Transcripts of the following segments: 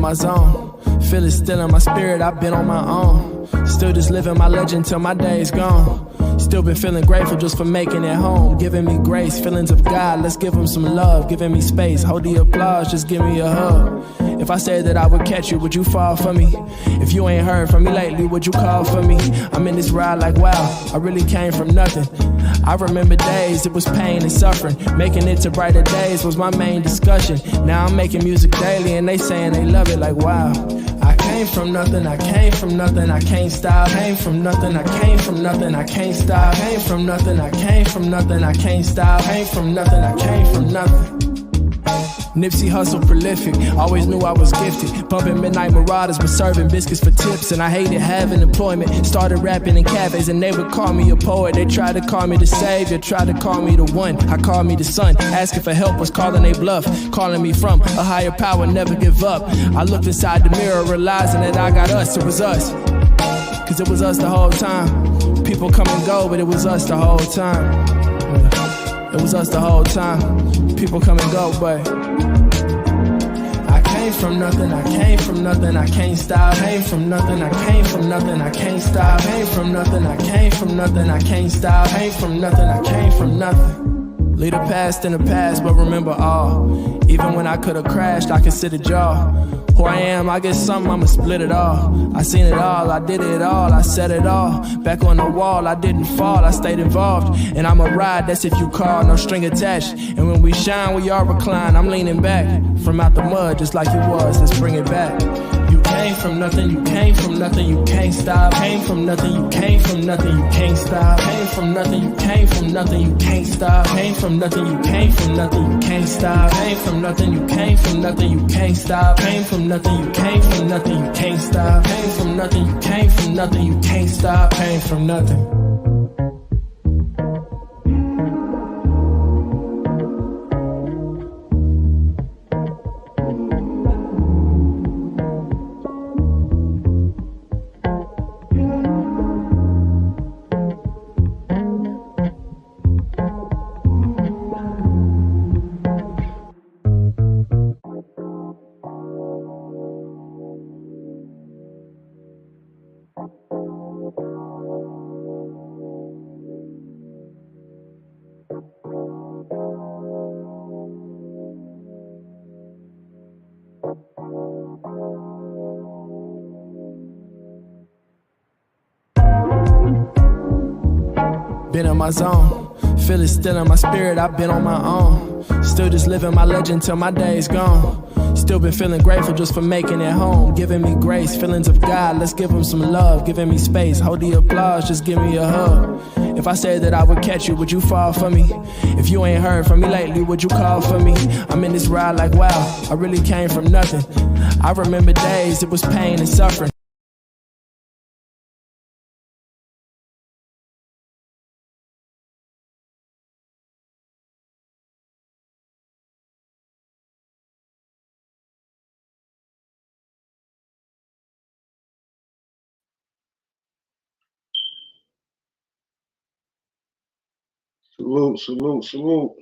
my zone. Feel it still in my spirit, I've been on my own. Still just living my legend till my day's gone. Still been feeling grateful just for making it home. Giving me grace, feelings of God, let's give him some love. Giving me space, hold the applause, just give me a hug. If I said that I would catch you, would you fall for me? If you ain't heard from me lately, would you call for me? I'm in this ride like wow, I really came from nothing. I remember days, it was pain and suffering. Making it to brighter days was my main discussion. Now I'm making music daily and they saying they love it like wow. I came from nothing, I came from nothing, I can't stop. Came from nothing, I came from nothing, I can't stop. Came from nothing, I came from nothing, I can't stop. Came from nothing, I came from nothing. Nipsey Hussle prolific, always knew I was gifted. Bumping Midnight Marauders, but serving biscuits for tips. And I hated having employment, started rapping in cafes and they would call me a poet. They tried to call me the savior, tried to call me the one. I called me the son, asking for help was calling a bluff. Calling me from a higher power, never give up. I looked inside the mirror, realizing that I got us, it was us. Cause it was us the whole time. People come and go, but it was us the whole time. It was us the whole time. People come and go, but I came from nothing, I came from nothing, I can't stop. Came from nothing, I came from nothing, I can't stop. Came from nothing, I came from nothing, I can't stop. Came from nothing, I came from nothing. Leave the past in the past, but remember all. Even when I could've crashed, I considered y'all. Who I am, I get something, I'ma split it all. I seen it all, I did it all, I said it all. Back on the wall, I didn't fall, I stayed involved. And I'ma ride, that's if you call, no string attached. And when we shine, we all recline. I'm leaning back from out the mud, just like it was, let's bring it back. You came from nothing, you came from nothing, you can't stop. Came from nothing, you came from nothing, you can't stop. Came from nothing, you came from nothing, you can't stop. Came from nothing, you came from nothing, you can't stop. Came from nothing, you came from nothing, you can't stop. Came from nothing, you came from nothing, you can't stop. Came from nothing, you came from nothing, you can't stop. Came from nothing. Been in my zone, feel it still in my spirit, I've been on my own. Still just living my legend till my day's gone. Still been feeling grateful just for making it home. Giving me grace, feelings of God, let's give him some love. Giving me space, hold the applause, just give me a hug. If I said that I would catch you, would you fall for me? If you ain't heard from me lately, would you call for me? I'm in this ride like wow, I really came from nothing. I remember days, it was pain and suffering. Salute, salute, salute.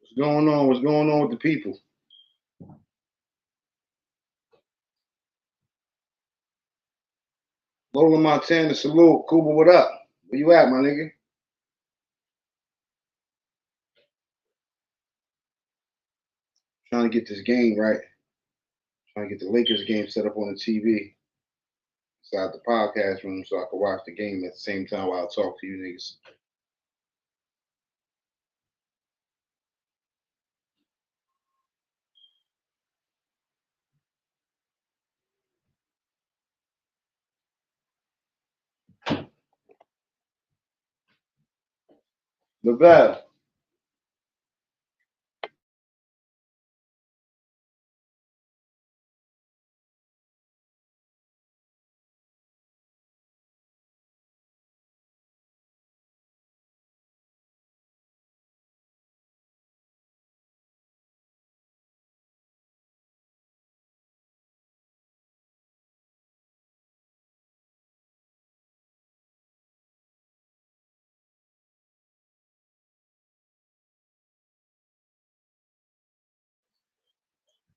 What's going on? What's going on with the people? Lola Montana, salute. Kuba, what up? Where you at, my nigga? Trying to get this game right. Trying to get the Lakers game set up on the TV inside the podcast room so I can watch the game at the same time while I talk to you niggas. Lavelle.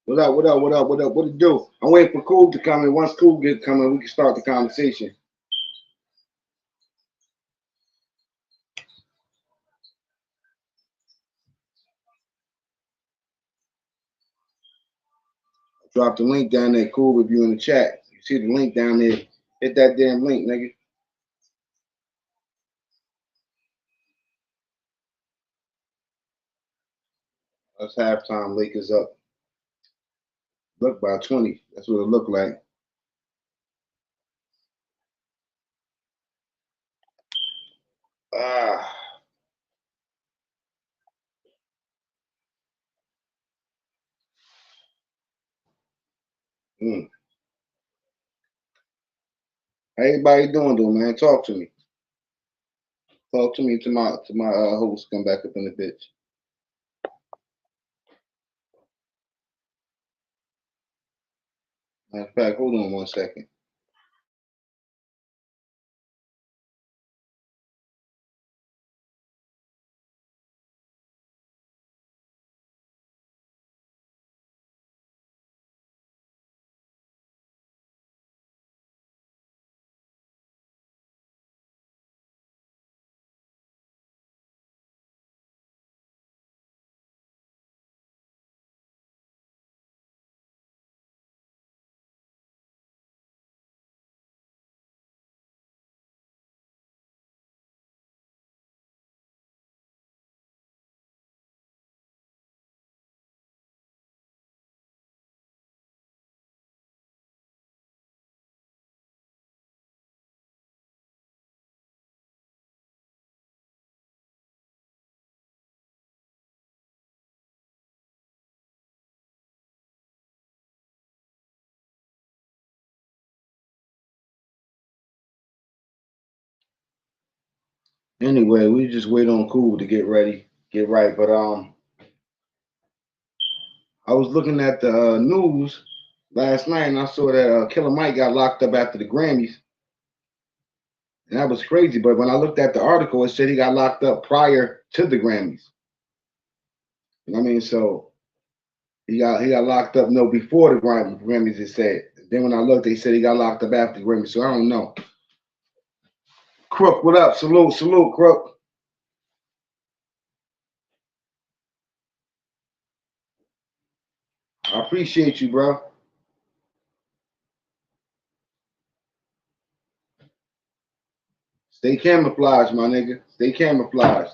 What up? What up? What up? What up? What it do? I'm waiting for Cool to come in. Once Cool get coming, we can start the conversation. Drop the link down there, Cool, if you in the chat. You see the link down there. Hit that damn link, nigga. That's halftime. Lakers up. Look by 20. That's what it looked like. Ah. Mm. How everybody doing though, man? Talk to me. Talk to me to my host. Come back up in the bitch. Matter of fact, hold on 1 second. Anyway, we just wait on Cool to get ready, get right. But I was looking at the news last night and I saw that Killer Mike got locked up after the Grammys, and that was crazy. But when I looked at the article, it said he got locked up prior to the Grammys. You know what I mean? So he got locked up before the Grammys. It said. Then when I looked, they said he got locked up after the Grammys. So I don't know. Crook, what up? Salute, salute, Crook. I appreciate you, bro. Stay camouflaged, my nigga. Stay camouflaged.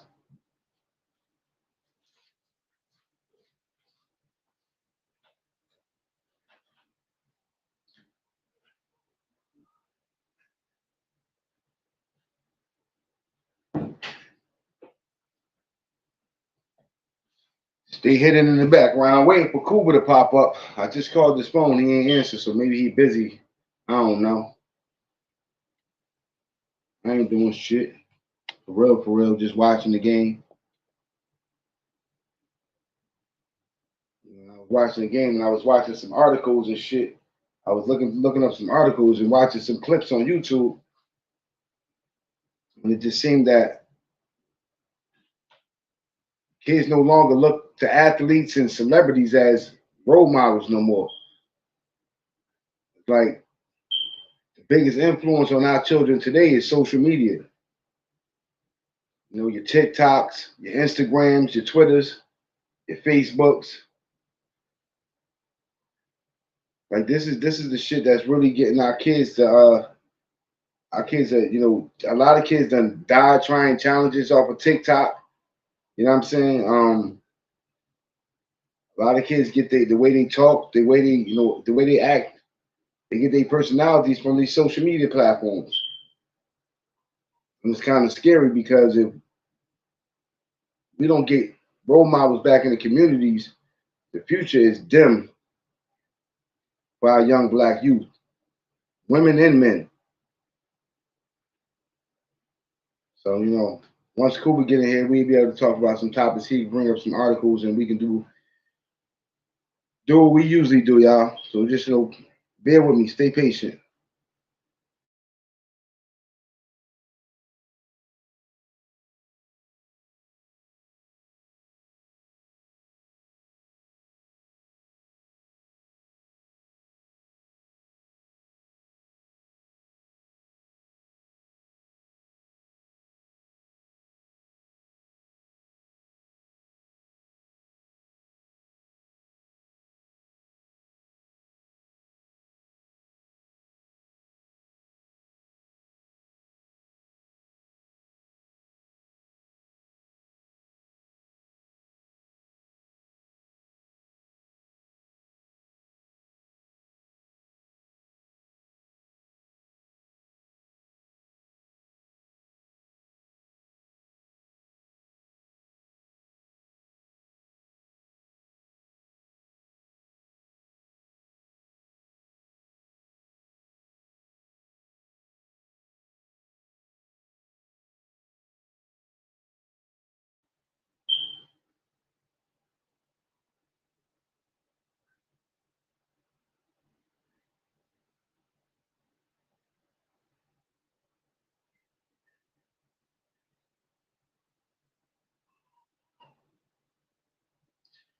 Stay hidden in the background, waiting for Cuba to pop up. I just called his phone. He ain't answer, so maybe he busy. I don't know. I ain't doing shit. For real, just watching the game. I was watching the game and I was watching some articles and shit. I was looking up some articles and watching some clips on YouTube. And it just seemed that kids no longer look to athletes and celebrities as role models no more. Like the biggest influence on our children today is social media. You know, your TikToks, your Instagrams, your Twitters, your Facebooks. Like this is the shit that's really getting our kids are, you know, a lot of kids done died trying challenges off of TikTok. You know what I'm saying? A lot of kids get the way they talk, the way they, you know, the way they act, they get their personalities from these social media platforms. And it's kind of scary because if we don't get role models back in the communities, the future is dim for our young black youth, women and men. So, you know, once Cooper get in here, we'll be able to talk about some topics. He can bring up some articles and we can do what we usually do, y'all. So just, you know, bear with me, stay patient.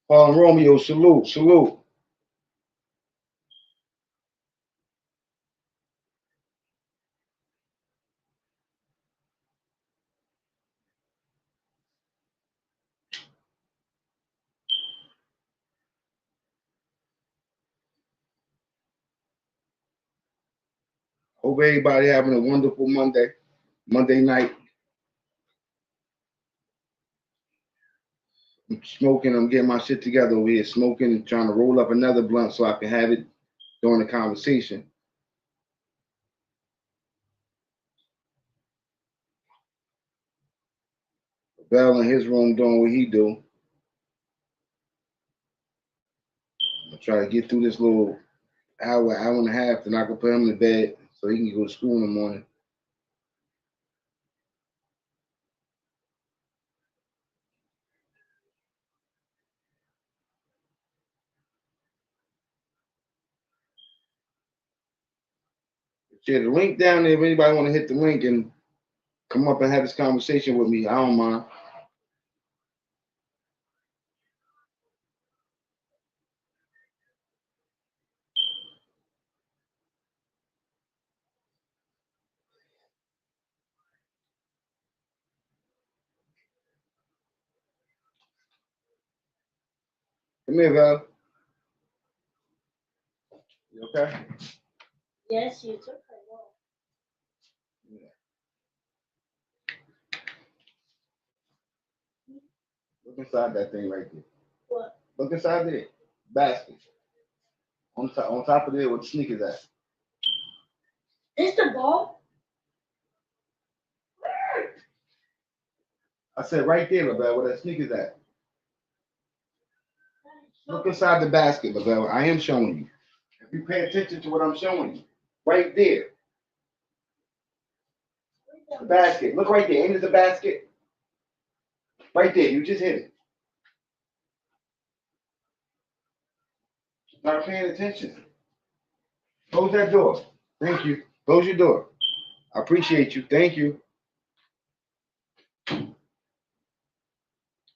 Harlem Romeo, salute, salute. Hope everybody having a wonderful Monday night. I'm smoking, I'm getting my shit together over here, smoking and trying to roll up another blunt so I can have it during the conversation. Bell in his room doing what he do. I'm gonna try to get through this little hour and a half, then I can put him to bed so he can go to school in the morning. Share the link down there if anybody want to hit the link and come up and have this conversation with me. I don't mind. Come here, Val. You okay? Yes, you took her walk. Yeah. Look inside that thing right there. What? Look inside there. Basket. On top of there where the sneakers at. This the ball? I said right there, LaBelle, where that sneakers at. Look inside the basket, LaBelle. I am showing you. If you pay attention to what I'm showing you. Right there. The basket. Look right there. Ain't it the basket? Right there. You just hit it. Start paying attention. Close that door. Thank you. Close your door. I appreciate you. Thank you.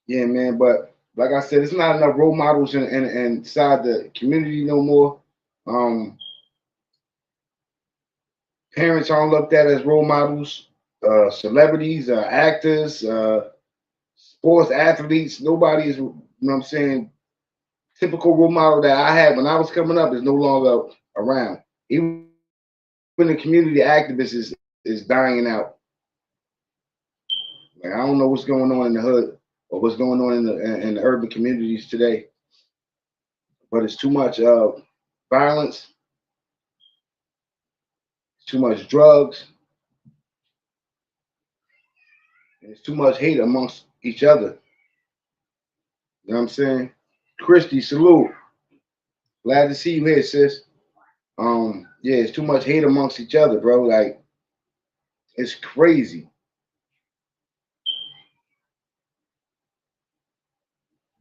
Yeah, man. But like I said, it's not enough role models inside the community no more. Parents aren't looked at as role models. Celebrities, actors, sports athletes. Nobody is, you know what I'm saying, typical role model that I had when I was coming up is no longer around. Even the community activists is dying out. Like, I don't know what's going on in the hood or what's going on in the urban communities today, but it's too much violence, too much drugs, and it's too much hate amongst each other. You know what I'm saying? Christy, salute. Glad to see you here, sis. Yeah, it's too much hate amongst each other, bro. Like, it's crazy.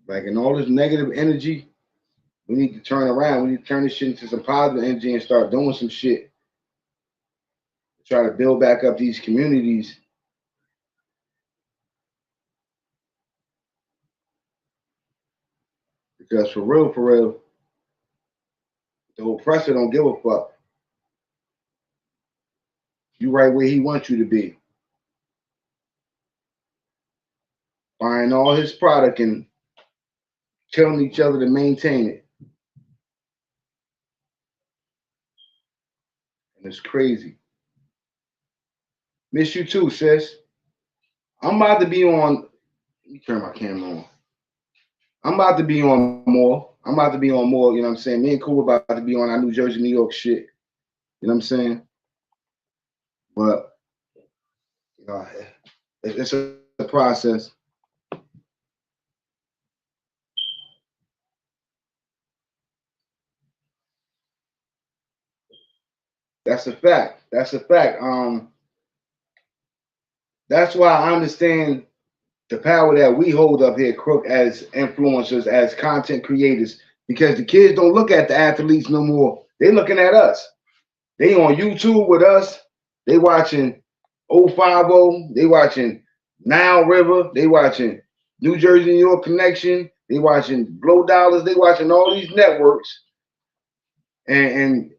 Like, and all this negative energy, we need to turn around. We need to turn this shit into some positive energy and start doing some shit. Try to build back up these communities. Because for real, the oppressor don't give a fuck. You right where he wants you to be. Buying all his product and telling each other to maintain it. And it's crazy. Miss you too, sis. I'm about to be on. Let me turn my camera on. I'm about to be on more. You know what I'm saying? Me and Cool about to be on our New Jersey, New York shit. You know what I'm saying? But, you know, it's a process. That's a fact. That's why I understand the power that we hold up here, Crook, as influencers, as content creators, because the kids don't look at the athletes no more. They looking at us. They on YouTube with us. They watching 050. They watching Nile River. They watching New Jersey, New York Connection. They watching Blow Dollars. They watching all these networks, and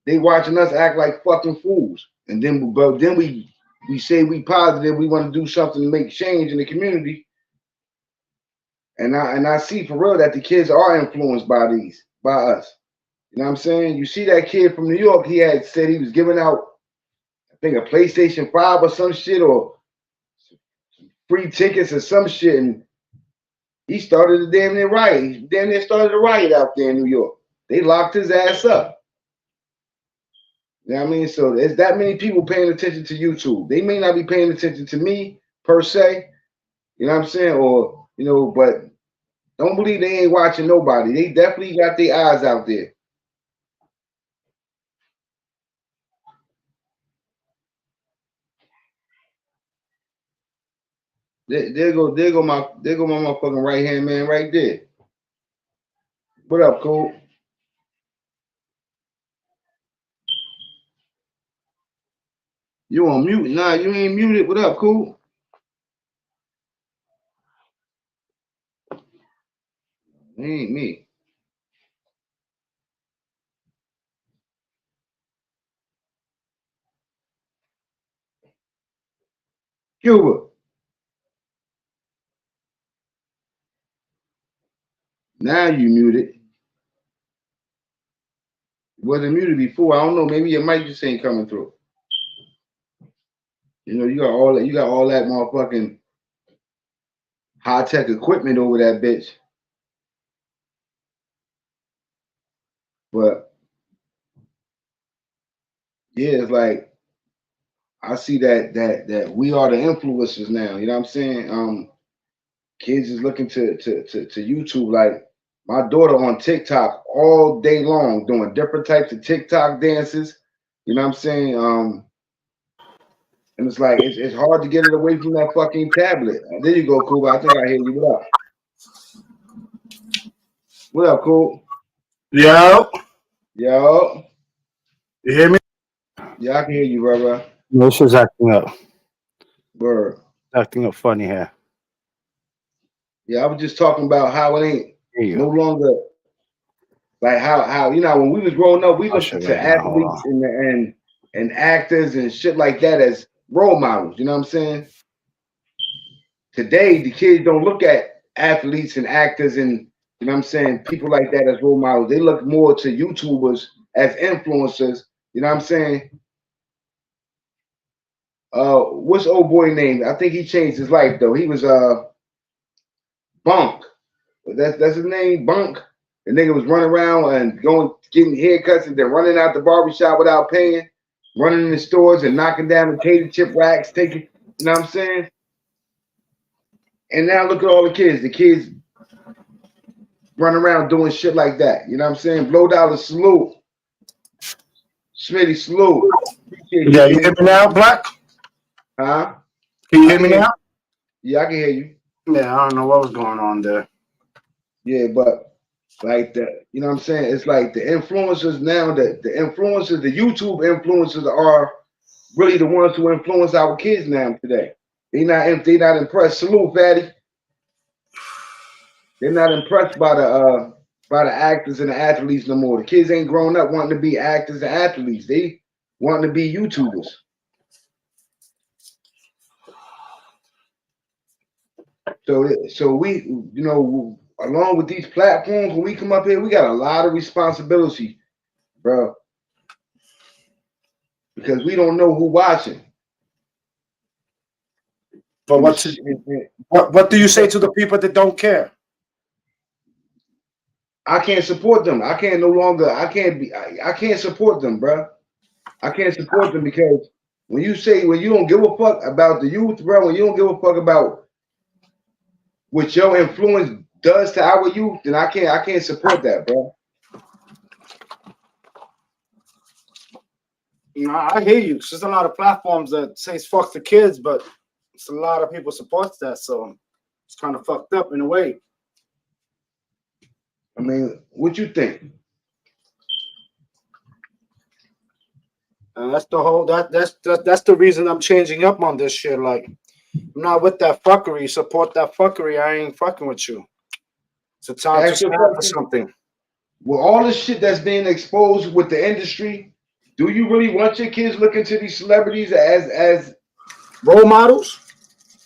they watching us act like fucking fools. And then, but then we say we positive. We want to do something to make change in the community. And I see for real that the kids are influenced by us. You know what I'm saying? You see that kid from New York, he had said he was giving out, I think, a PlayStation 5 or some shit, or free tickets or some shit, and he started a damn near riot. He damn near started a riot out there in New York. They locked his ass up. You know what I mean? So there's that many people paying attention to YouTube. They may not be paying attention to me per se, you know what I'm saying? Or, you know, but don't believe they ain't watching nobody. They definitely got their eyes out there. There go my motherfucking right hand man right there. What up, Cole? You on mute? Nah, you ain't muted. What up, Cool? It ain't me. Cuba. Now you muted. Wasn't muted before. I don't know. Maybe your mic just ain't coming through. You know, you got all that motherfucking high-tech equipment over that bitch. But yeah, it's like I see that we are the influencers now. You know what I'm saying? Kids is looking to YouTube. Like my daughter on TikTok all day long doing different types of TikTok dances. You know what I'm saying? And it's like it's hard to get it away from that fucking tablet. There you go, Cool. I think I hear you. What up? What up, Cool? Yo. Yo. You hear me? Yeah, I can hear you, brother. No, this is acting up. Word. Acting up funny here. Yeah, I was just talking about how it ain't no longer like how you know when we was growing up, we looked to athletes and actors and shit like that as role models. You know what I'm saying? Today, the kids don't look at athletes and actors and you know what I'm saying people like that as role models. They look more to YouTubers as influencers. You know what I'm saying? What's old boy name? I think he changed his life though. He was Bunk. That's his name, Bunk. The nigga was running around and getting haircuts and then running out the barbershop without paying, running in the stores and knocking down the potato chip racks, taking, you know what I'm saying? And now look at all the kids. The kids run around doing shit like that. You know what I'm saying? Blow Dollar salute. Smitty salute. Yeah, you hear me now, Black? Huh? Can you hear me now? Yeah, I can hear you. Yeah, I don't know what was going on there. Yeah, but like you know what I'm saying? It's like the influencers now, the influencers, the YouTube influencers are really the ones who influence our kids now today. They not impressed. Salute, Fatty. They're not impressed by the actors and the athletes no more. The kids ain't growing up wanting to be actors and athletes. They want to be YouTubers. So we, you know, along with these platforms, when we come up here, we got a lot of responsibility, bro, because we don't know who watching. But what do you say to the people that don't care? I can't support them. I can't support them, bro. I can't support them because when you don't give a fuck about the youth, bro, when you don't give a fuck about what your influence does to our youth, then I can't support that, bro. I hear you. There's a lot of platforms that says fuck the kids, but it's a lot of people supports that, so it's kind of fucked up in a way. I mean, what you think? And that's the whole that's the reason I'm changing up on this shit. Like, I'm not with that fuckery. Support that fuckery. I ain't fucking with you. It's a time to stand for something. With all the shit that's being exposed with the industry, do you really want your kids looking to these celebrities as role models?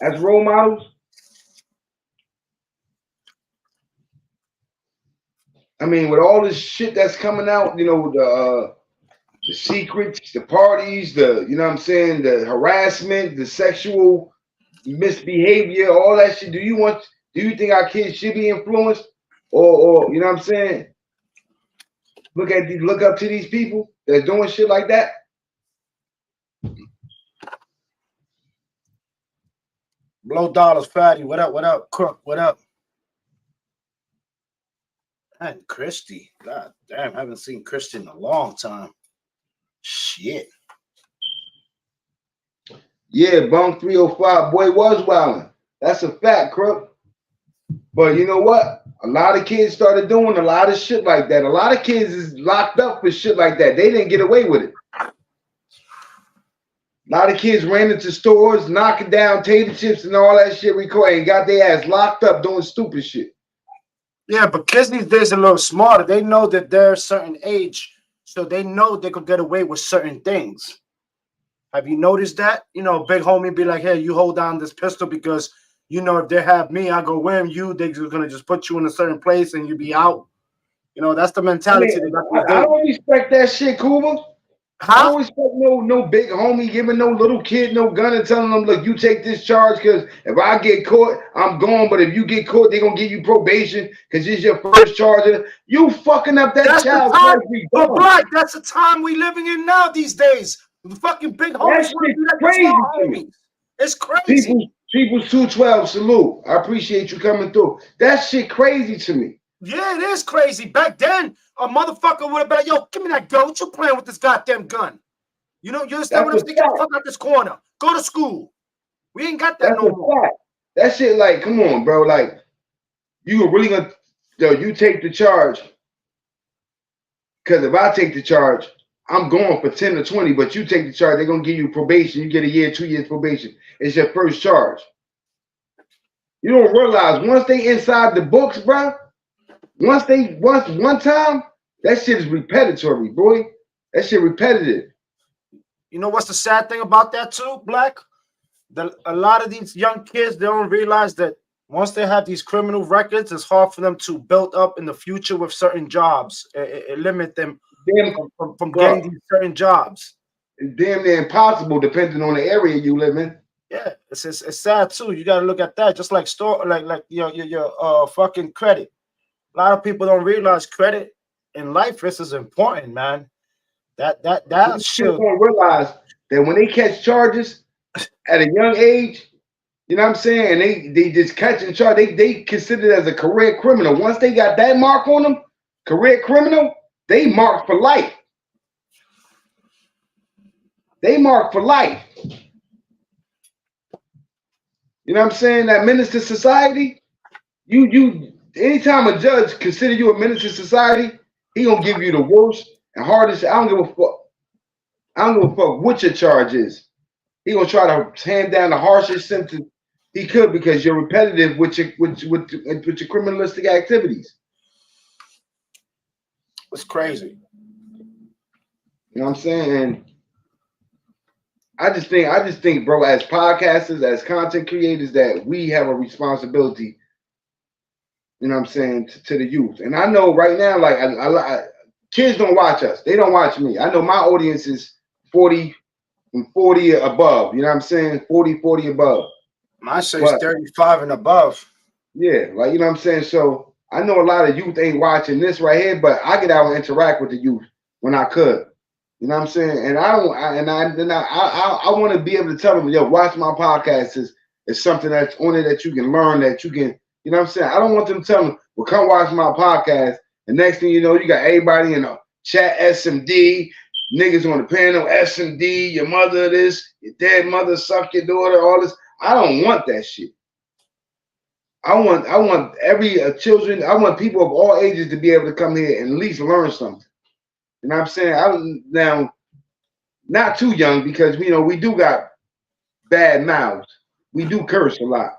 As role models? I mean, with all this shit that's coming out, you know, the secrets, the parties, you know what I'm saying, the harassment, the sexual misbehavior, all that shit. Do you think our kids should be influenced? Or you know what I'm saying? Look up to these people that's doing shit like that. Blow dollars, fatty. What up? What up? Crook, what up? And Christy. God damn, I haven't seen Christy in a long time. Shit. Yeah, Bunk 305. Boy was wilding. That's a fact, Crook. But you know what? A lot of kids started doing a lot of shit like that. A lot of kids is locked up for shit like that. They didn't get away with it. A lot of kids ran into stores, knocking down tater chips and all that shit, and got their ass locked up doing stupid shit. Yeah, but kids these days are a little smarter. They know that they're a certain age, so they know they could get away with certain things. Have you noticed that? You know, big homie be like, hey, you hold down this pistol because, you know, if they have me, I go win you. They're going to just put you in a certain place and you be out. You know, that's the mentality. I don't respect that shit, Kuba. I don't respect no big homie giving no little kid no gun and telling them, look, you take this charge because if I get caught, I'm gone. But if you get caught, they're going to give you probation because it's your first charge. You fucking up that child. But Black, that's the time we living in now these days. The fucking big homies. Crazy. It's crazy. People's 212, salute. I appreciate you coming through. That shit crazy to me. Yeah, it is crazy. Back then, a motherfucker would have been like, yo, give me that gun. What you playing with this goddamn gun? You know, you understand what I'm saying? Get the fuck out this corner. Go to school. We ain't got that no more. That shit, like, come on, bro. Like, you were really gonna, you take the charge. Because if I take the charge, I'm going for 10 or 20, but you take the charge, they're gonna give you probation. You get a year, 2 years probation. It's your first charge. You don't realize once they inside the books, bro. Once one time, that shit is repetitive, boy. That shit repetitive. You know what's the sad thing about that too, Black? A lot of these young kids, they don't realize that once they have these criminal records, it's hard for them to build up in the future with certain jobs. It limit them from getting these certain jobs. It's damn near impossible depending on the area you live in. Yeah, it's sad too. You got to look at that. Just like your fucking credit. A lot of people don't realize credit in life is important, man. That shit. People don't realize that when they catch charges at a young age, you know what I'm saying, and they just catch and charge, they consider it as a career criminal. Once they got that mark on them, career criminal, they mark for life. They mark for life. You know what I'm saying? That menace to society, you anytime a judge consider you a menace to society, he gonna give you the worst and hardest. I don't give a fuck. I don't give a fuck what your charge is. He gonna try to hand down the harshest sentence he could because you're repetitive with your criminalistic activities. It's crazy. You know what I'm saying? And I just think, bro, as podcasters, as content creators, that we have a responsibility. You know what I'm saying, to the youth. And I know right now, like kids don't watch us. They don't watch me. I know my audience is 40 above. You know what I'm saying? 40 above. My says 35 and above. Yeah, like, you know what I'm saying? So I know a lot of youth ain't watching this right here, but I get out and interact with the youth when I could. You know what I'm saying? And I want to be able to tell them, yo, watch my podcast. It's something that's on it that you can learn, that you can, you know what I'm saying? I don't want them to tell them, well, come watch my podcast. The next thing you know, you got everybody in the chat, SMD, niggas on the panel, SMD, your mother this, your dead mother suck your daughter, all this. I don't want that shit. I want every children, I want people of all ages to be able to come here and at least learn something. You know what I'm saying? Now, not too young because, you know, we do got bad mouths. We do curse a lot.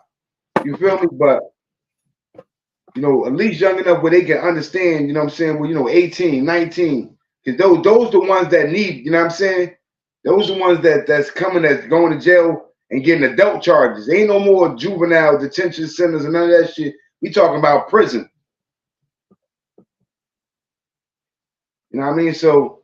You feel me? But, you know, at least young enough where they can understand, you know what I'm saying, well, you know, 18, 19. Because those the ones that need, you know what I'm saying? Those are the ones that's going to jail and getting adult charges. Ain't no more juvenile detention centers and none of that shit. We talking about prison. You know what I mean? So,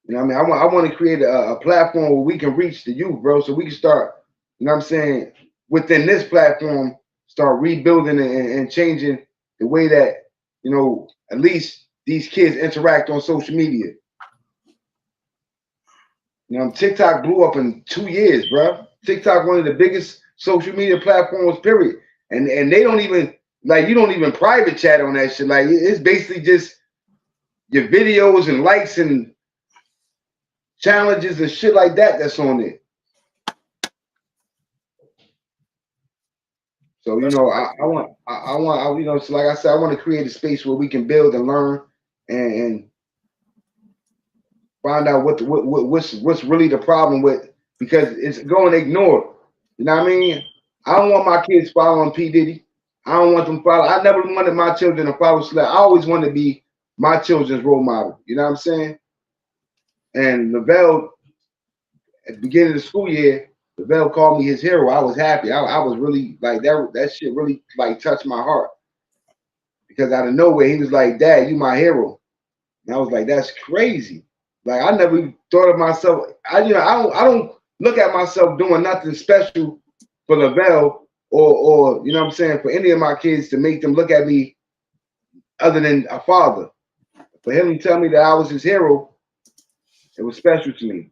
you know what I mean? I want to create a platform where we can reach the youth, bro, so we can start, you know what I'm saying, within this platform, start rebuilding and changing the way that, you know, at least these kids interact on social media. You know, TikTok blew up in 2 years, bro. TikTok, one of the biggest social media platforms, period. And they don't even, like, you don't even private chat on that shit. Like, it's basically just your videos and likes and challenges and shit like that that's on there. So, you know, I want, you know, so like I said, I want to create a space where we can build and learn and find out what's really the problem with, because it's going ignored. You know what I mean? I don't want my kids following P. Diddy. I don't want them following. I never wanted my children to follow Slap. I always wanted to be my children's role model. You know what I'm saying? And Lavelle, at the beginning of the school year, Lavelle called me his hero. I was happy. I was really like that shit really like touched my heart. Because out of nowhere, he was like, "Dad, you my hero." And I was like, "That's crazy." Like, I never even thought of myself. I don't look at myself doing nothing special for Lavelle or you know what I'm saying, for any of my kids to make them look at me other than a father. For him to tell me that I was his hero, it was special to me.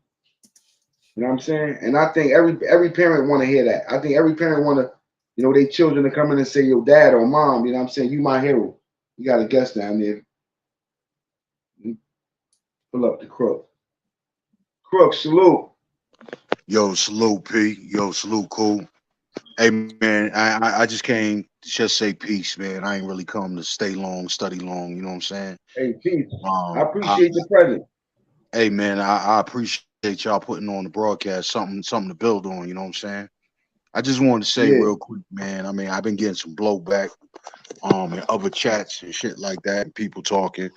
You know what I'm saying? And I think every parent want to hear that. I think every parent want to, you know, their children to come in and say, "Yo, dad or mom, you know what I'm saying, you my hero." You got a guest down there. Pull up the Crook. Crook, salute. Yo, salute, P. Yo, salute, cool. Hey, man, I just came to just say peace, man. I ain't really come to stay long, study long. You know what I'm saying? Hey, peace. I Um, I, appreciate the presence. hey, man, I appreciate y'all putting on the broadcast something to build on. You know what I'm saying? I just wanted to say Yeah, real quick, man. I mean, I've been getting some blowback, in other chats and shit like that, and people talking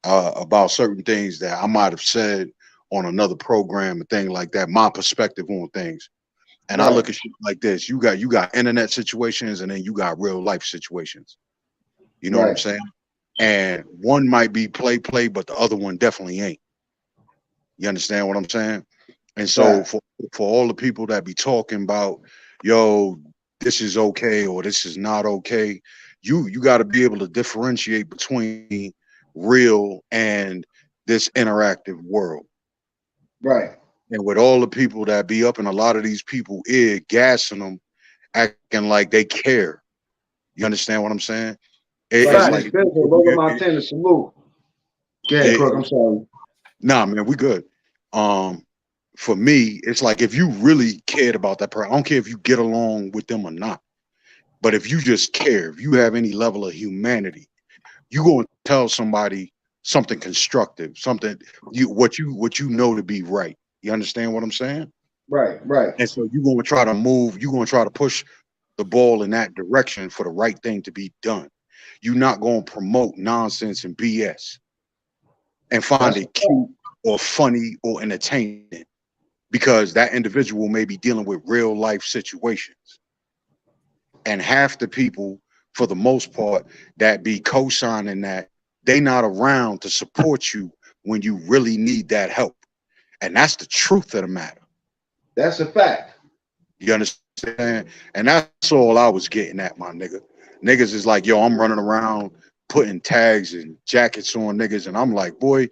about certain things that I might have said on another program, a thing like that. My perspective on things. And I right, look at shit like this. You got internet situations and then you got real life situations. You know what I'm right, saying? And one might be play, but the other one definitely ain't. You understand what I'm saying? And so right, for all the people that be talking about, yo, this is okay or this is not okay, you got to be able to differentiate between real and this interactive world. right. And with all the people that be up in a lot of these people ear gassing them, acting like they care. You understand what I'm saying? It's Right. This like business, Logan Montana, salute. Yeah, Crook, it, I'm sorry. nah, man, we good. Um, for me, it's like if you really cared about that person, I don't care if you get along with them or not, but if you just care, if you have any level of humanity, you go and tell somebody something constructive, something what you know to be right. You understand what I'm saying? Right, right, And so you're gonna try to move, you're gonna try to push the ball in that direction for the right thing to be done. You're not gonna promote nonsense and BS and find that's a it cute or funny or entertaining because that individual may be dealing with real life situations. And half the people, for the most part, that be co-signing that, they not around to support you when you really need that help. And that's the truth of the matter. that's a fact. You understand? And that's all I was getting at, my nigga. Niggas is like, yo, I'm running around putting tags and jackets on niggas. And I'm like, boy,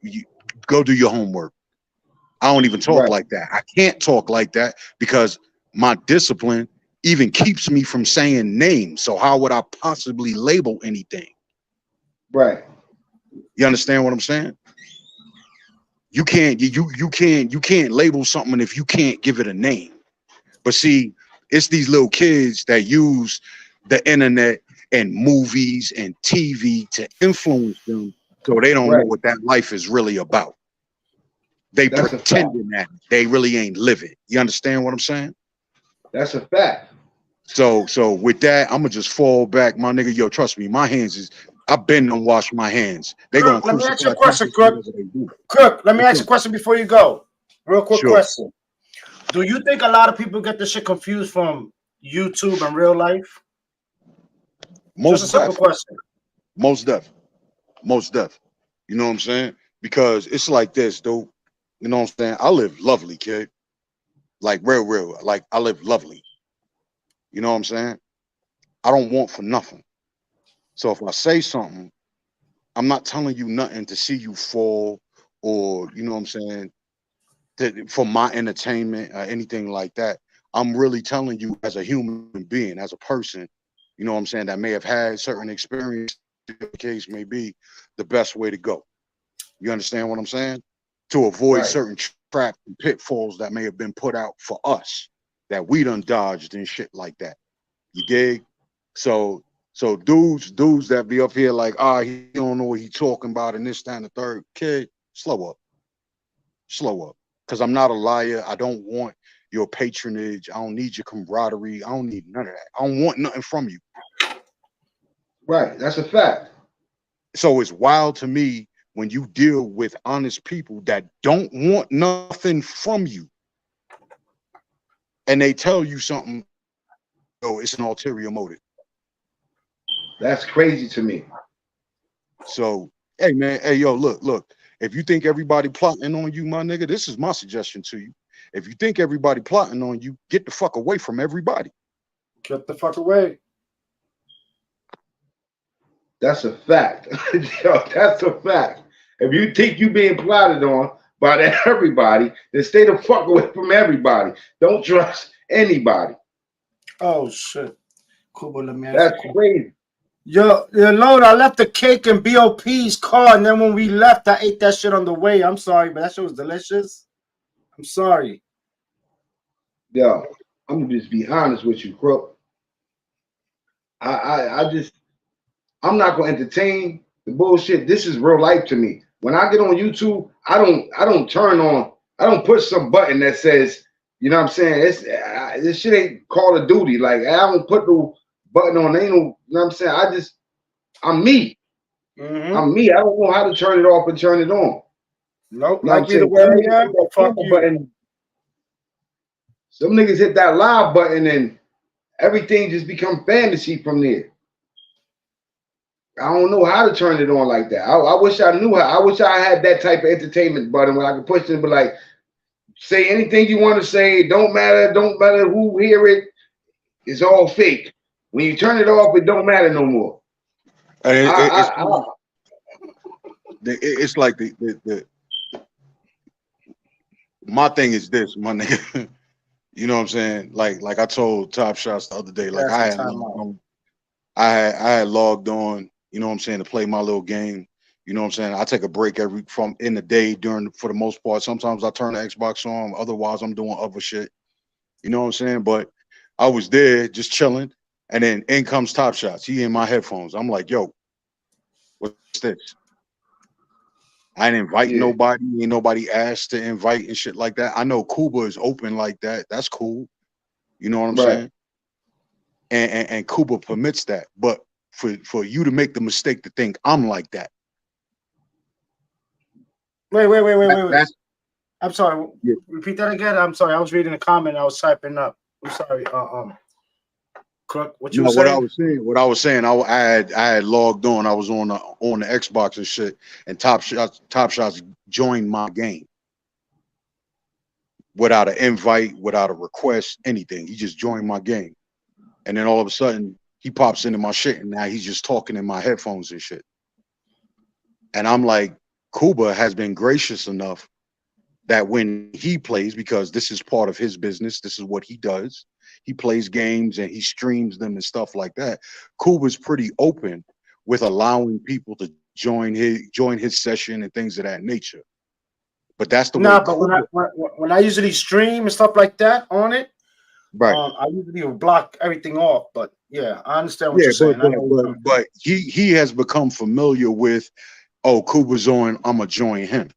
you go do your homework. I don't even talk Right, like that. I can't talk like that because my discipline even keeps me from saying names. So how would I possibly label anything? right. You understand what I'm saying? You can't label something if you can't give it a name. But see, it's these little kids that use the internet and movies and TV to influence them so they don't know Right. what that life is really about. They That's a fact. pretending that they really ain't living. You understand what I'm saying? That's a fact. So with that, I'm gonna just fall back, my nigga. Yo, trust me, my hands is. I've been to wash my hands. They gonna Crook, let me ask you crucify a question, Jesus Crook. whatever they do. Crook, let me What's ask you up? a question before you go. Real quick Sure. question. Do you think a lot of people get this shit confused from YouTube and real life? Just a Most simple def. question. Most def. Most def. You know what I'm saying? Because it's like this, dude. You know what I'm saying? I live lovely, kid. Like real. Like I live lovely. You know what I'm saying? I don't want for nothing. So if I say something, I'm not telling you nothing to see you fall or you know what I'm saying for my entertainment or anything like that. I'm really telling you as a human being, as a person, you know what I'm saying, that may have had certain experience, the case may be, the best way to go. You understand what I'm saying? To avoid Right. certain traps and pitfalls that may have been put out for us that we done dodged and shit like that. You dig? So dudes that be up here like, he don't know what he talking about and this, that, and the third. Kid, slow up. Slow up. Because I'm not a liar. I don't want your patronage. I don't need your camaraderie. I don't need none of that. I don't want nothing from you. Right. That's a fact. So it's wild to me when you deal with honest people that don't want nothing from you and they tell you something, it's an ulterior motive. That's crazy to me. So, hey man, hey yo, look. If you think everybody plotting on you, my nigga, this is my suggestion to you. If you think everybody plotting on you, get the fuck away from everybody. Get the fuck away. That's a fact. Yo, that's a fact. If you think you being plotted on by everybody, then stay the fuck away from everybody. Don't trust anybody. Oh shit. Cool, but let me ask That's you a question. crazy. Yo, Lord, I left the cake in BOP's car, and then when we left, I ate that shit on the way. I'm sorry, but that shit was delicious. I'm sorry. Yo, I'm gonna just be honest with you, Crook. I'm not gonna entertain the bullshit. This is real life to me. When I get on YouTube, I don't turn on, I don't push some button that says, you know what I'm saying? This shit ain't Call of Duty. Like I don't put no button on. Ain't no, you know what I'm saying? I'm me. Mm-hmm. I'm me. I don't know how to turn it off and turn it on. Nope. You know what Like I'm me the saying? way I am, fuck you. Button. Some niggas hit that live button and everything just become fantasy from there. I don't know how to turn it on like that. I wish I knew how. I wish I had that type of entertainment button where I could push it and be like, say anything you want to say. Don't matter who hear it. It's all fake. When you turn it off, it don't matter no more. It's like the my thing is this, my nigga. You know what I'm saying? Like I told Top Shots the other day, like That's I the had time logged out. on, I had logged on, you know what I'm saying, to play my little game. You know what I'm saying? I take a break from in the day for the most part. Sometimes I turn the Xbox on, otherwise I'm doing other shit. You know what I'm saying? But I was there just chilling, and then in comes Top Shots. He in my headphones. I'm like, yo, what's this? I ain't invite Yeah, nobody. Ain't nobody asked to invite and shit like that. I know Cuba is open like that. That's cool. You know what I'm right. saying? And Cuba permits that. But for you to make the mistake to think I'm like that. Wait. That's I'm sorry. yeah. Repeat that again. I'm sorry. I was reading a comment. I was typing up. I'm sorry. Crook, what you were No, saying? what I was saying, I had logged on. I was on the Xbox and shit, and Top Shots joined my game without an invite, without a request, anything. He just joined my game. And then all of a sudden he pops into my shit and now he's just talking in my headphones and shit. And I'm like, Cuba has been gracious enough that when he plays, because this is part of his business, this is what he does. He plays games and he streams them and stuff like that. Cuba's pretty open with allowing people to join his session and things of that nature. But that's the way Nah, but Cuba, when I usually stream and stuff like that on it, right? I usually will block everything off. But yeah, I understand what Yeah, you're saying. I know where you're coming from. but he has become familiar with, oh, Cuba's on, I'm gonna join him.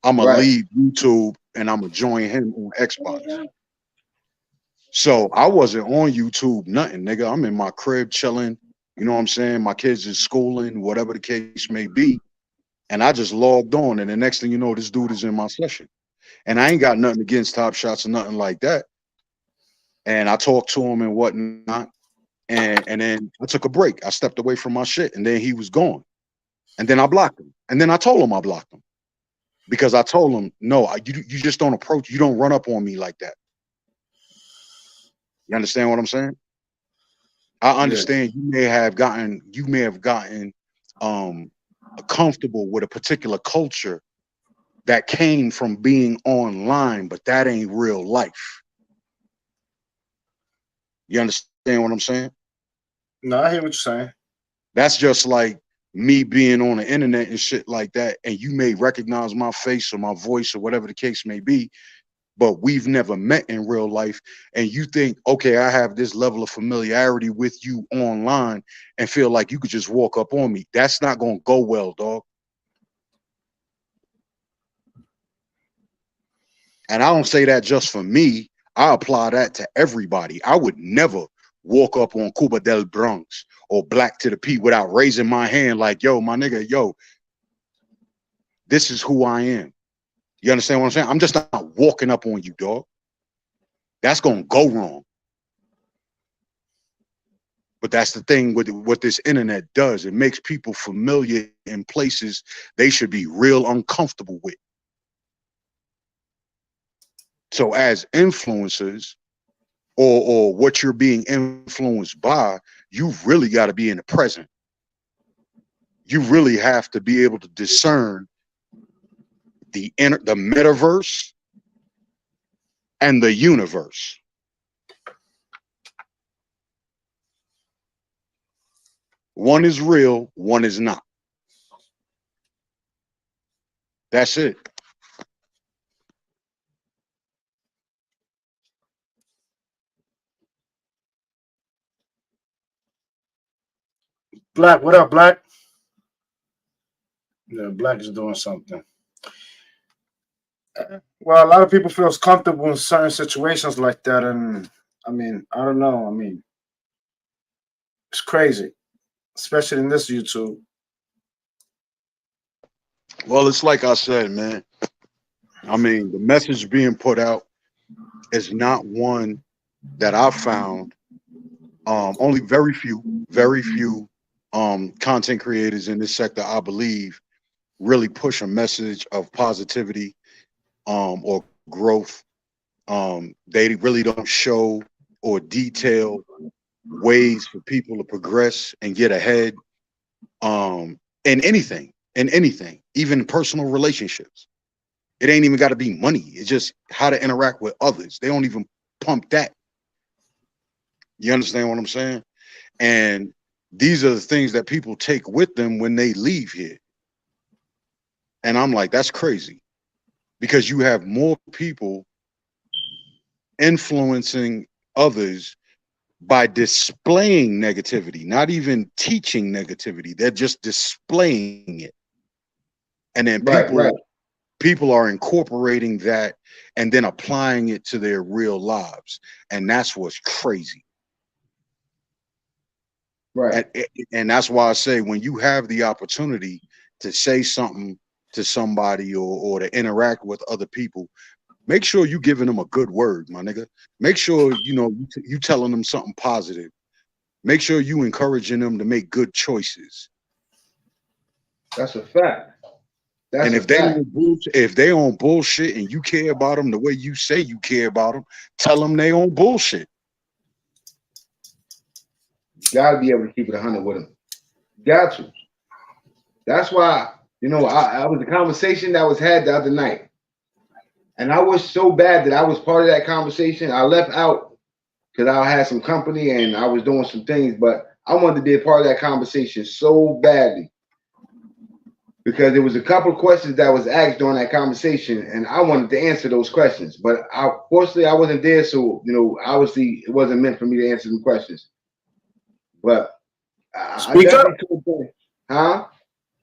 I'm gonna Right. leave YouTube and I'm gonna join him on Xbox. So I wasn't on YouTube, nothing, nigga. I'm in my crib chilling. You know what I'm saying? My kids is schooling, whatever the case may be. And I just logged on, and the next thing you know, this dude is in my session. And I ain't got nothing against Top Shots or nothing like that. And I talked to him and whatnot. And then I took a break. I stepped away from my shit, and then he was gone. And then I blocked him. And then I told him I blocked him because I told him, no, you just don't approach. You don't run up on me like that. You understand what I'm saying? I understand you may have gotten comfortable with a particular culture that came from being online, but that ain't real life. You understand what I'm saying? No, I hear what you're saying. That's just like me being on the internet and shit like that, and you may recognize my face or my voice or whatever the case may be, but we've never met in real life, and you think, okay, I have this level of familiarity with you online and feel like you could just walk up on me. That's not gonna go well, dog. And I don't say that just for me. I apply that to everybody. I would never walk up on Cuba del Bronx or Black to the P without raising my hand like, yo, my nigga, yo, this is who I am. You understand what I'm saying? I'm just not walking up on you, dog. That's going to go wrong. But that's the thing with what this internet does. It makes people familiar in places they should be real uncomfortable with. So as influencers, or what you're being influenced by, you really got to be in the present. You really have to be able to discern the metaverse and the universe. One is real, one is not. That's it. Black, what up, Black? Yeah, Black is doing something. Well, a lot of people feel comfortable in certain situations like that, and I mean, I don't know. I mean, it's crazy, especially in this YouTube. Well, it's like I said, man. I mean, the message being put out is not one that I've found. Only very few content creators in this sector, I believe, really push a message of positivity or growth. They really don't show or detail ways for people to progress and get ahead in anything, even personal relationships. It ain't even got to be money. It's just how to interact with others. They don't even pump that. You understand what I'm saying? And these are the things that people take with them when they leave here. And I'm like, that's crazy, because you have more people influencing others by displaying negativity, not even teaching negativity. They're just displaying it. And then people are incorporating that and then applying it to their real lives. And that's what's crazy. Right. And that's why I say, when you have the opportunity to say something to somebody or to interact with other people, make sure you giving them a good word, my nigga. Make sure, you telling them something positive. Make sure you encouraging them to make good choices. That's a fact. And if they on bullshit and you care about them the way you say you care about them, tell them they on bullshit. You gotta be able to keep it 100 with them. You got to. That's why, I was a conversation that was had the other night. And I was so bad that I was part of that conversation. I left out because I had some company and I was doing some things, but I wanted to be a part of that conversation so badly, because there was a couple of questions that was asked during that conversation, and I wanted to answer those questions. But fortunately, I wasn't there, so obviously, it wasn't meant for me to answer them questions. But Speak up. Huh?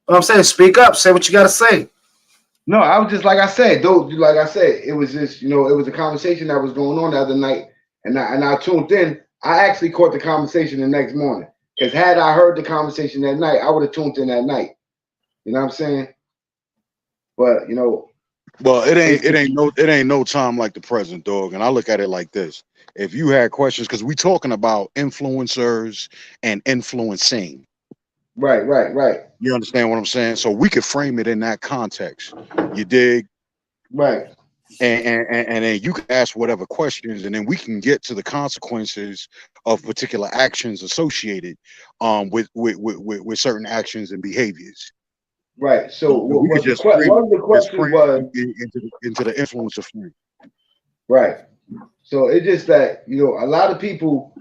I'm saying, speak up. Say what you got to say. No, I was just like I said, it was just it was a conversation that was going on the other night, and I tuned in. I actually caught the conversation the next morning. Because had I heard the conversation that night, I would have tuned in that night. You know what I'm saying? But you know, well, it ain't no time like the present, dog. And I look at it like this: if you had questions, because we talking about influencers and influencing. right. You understand what I'm saying? So we could frame it in that context. You dig? Right. And then you can ask whatever questions, and then we can get to the consequences of particular actions associated with certain actions and behaviors. Right. So We could what just frame one of the questions was into the influencer frame. right. So it's just that, you know, a lot of people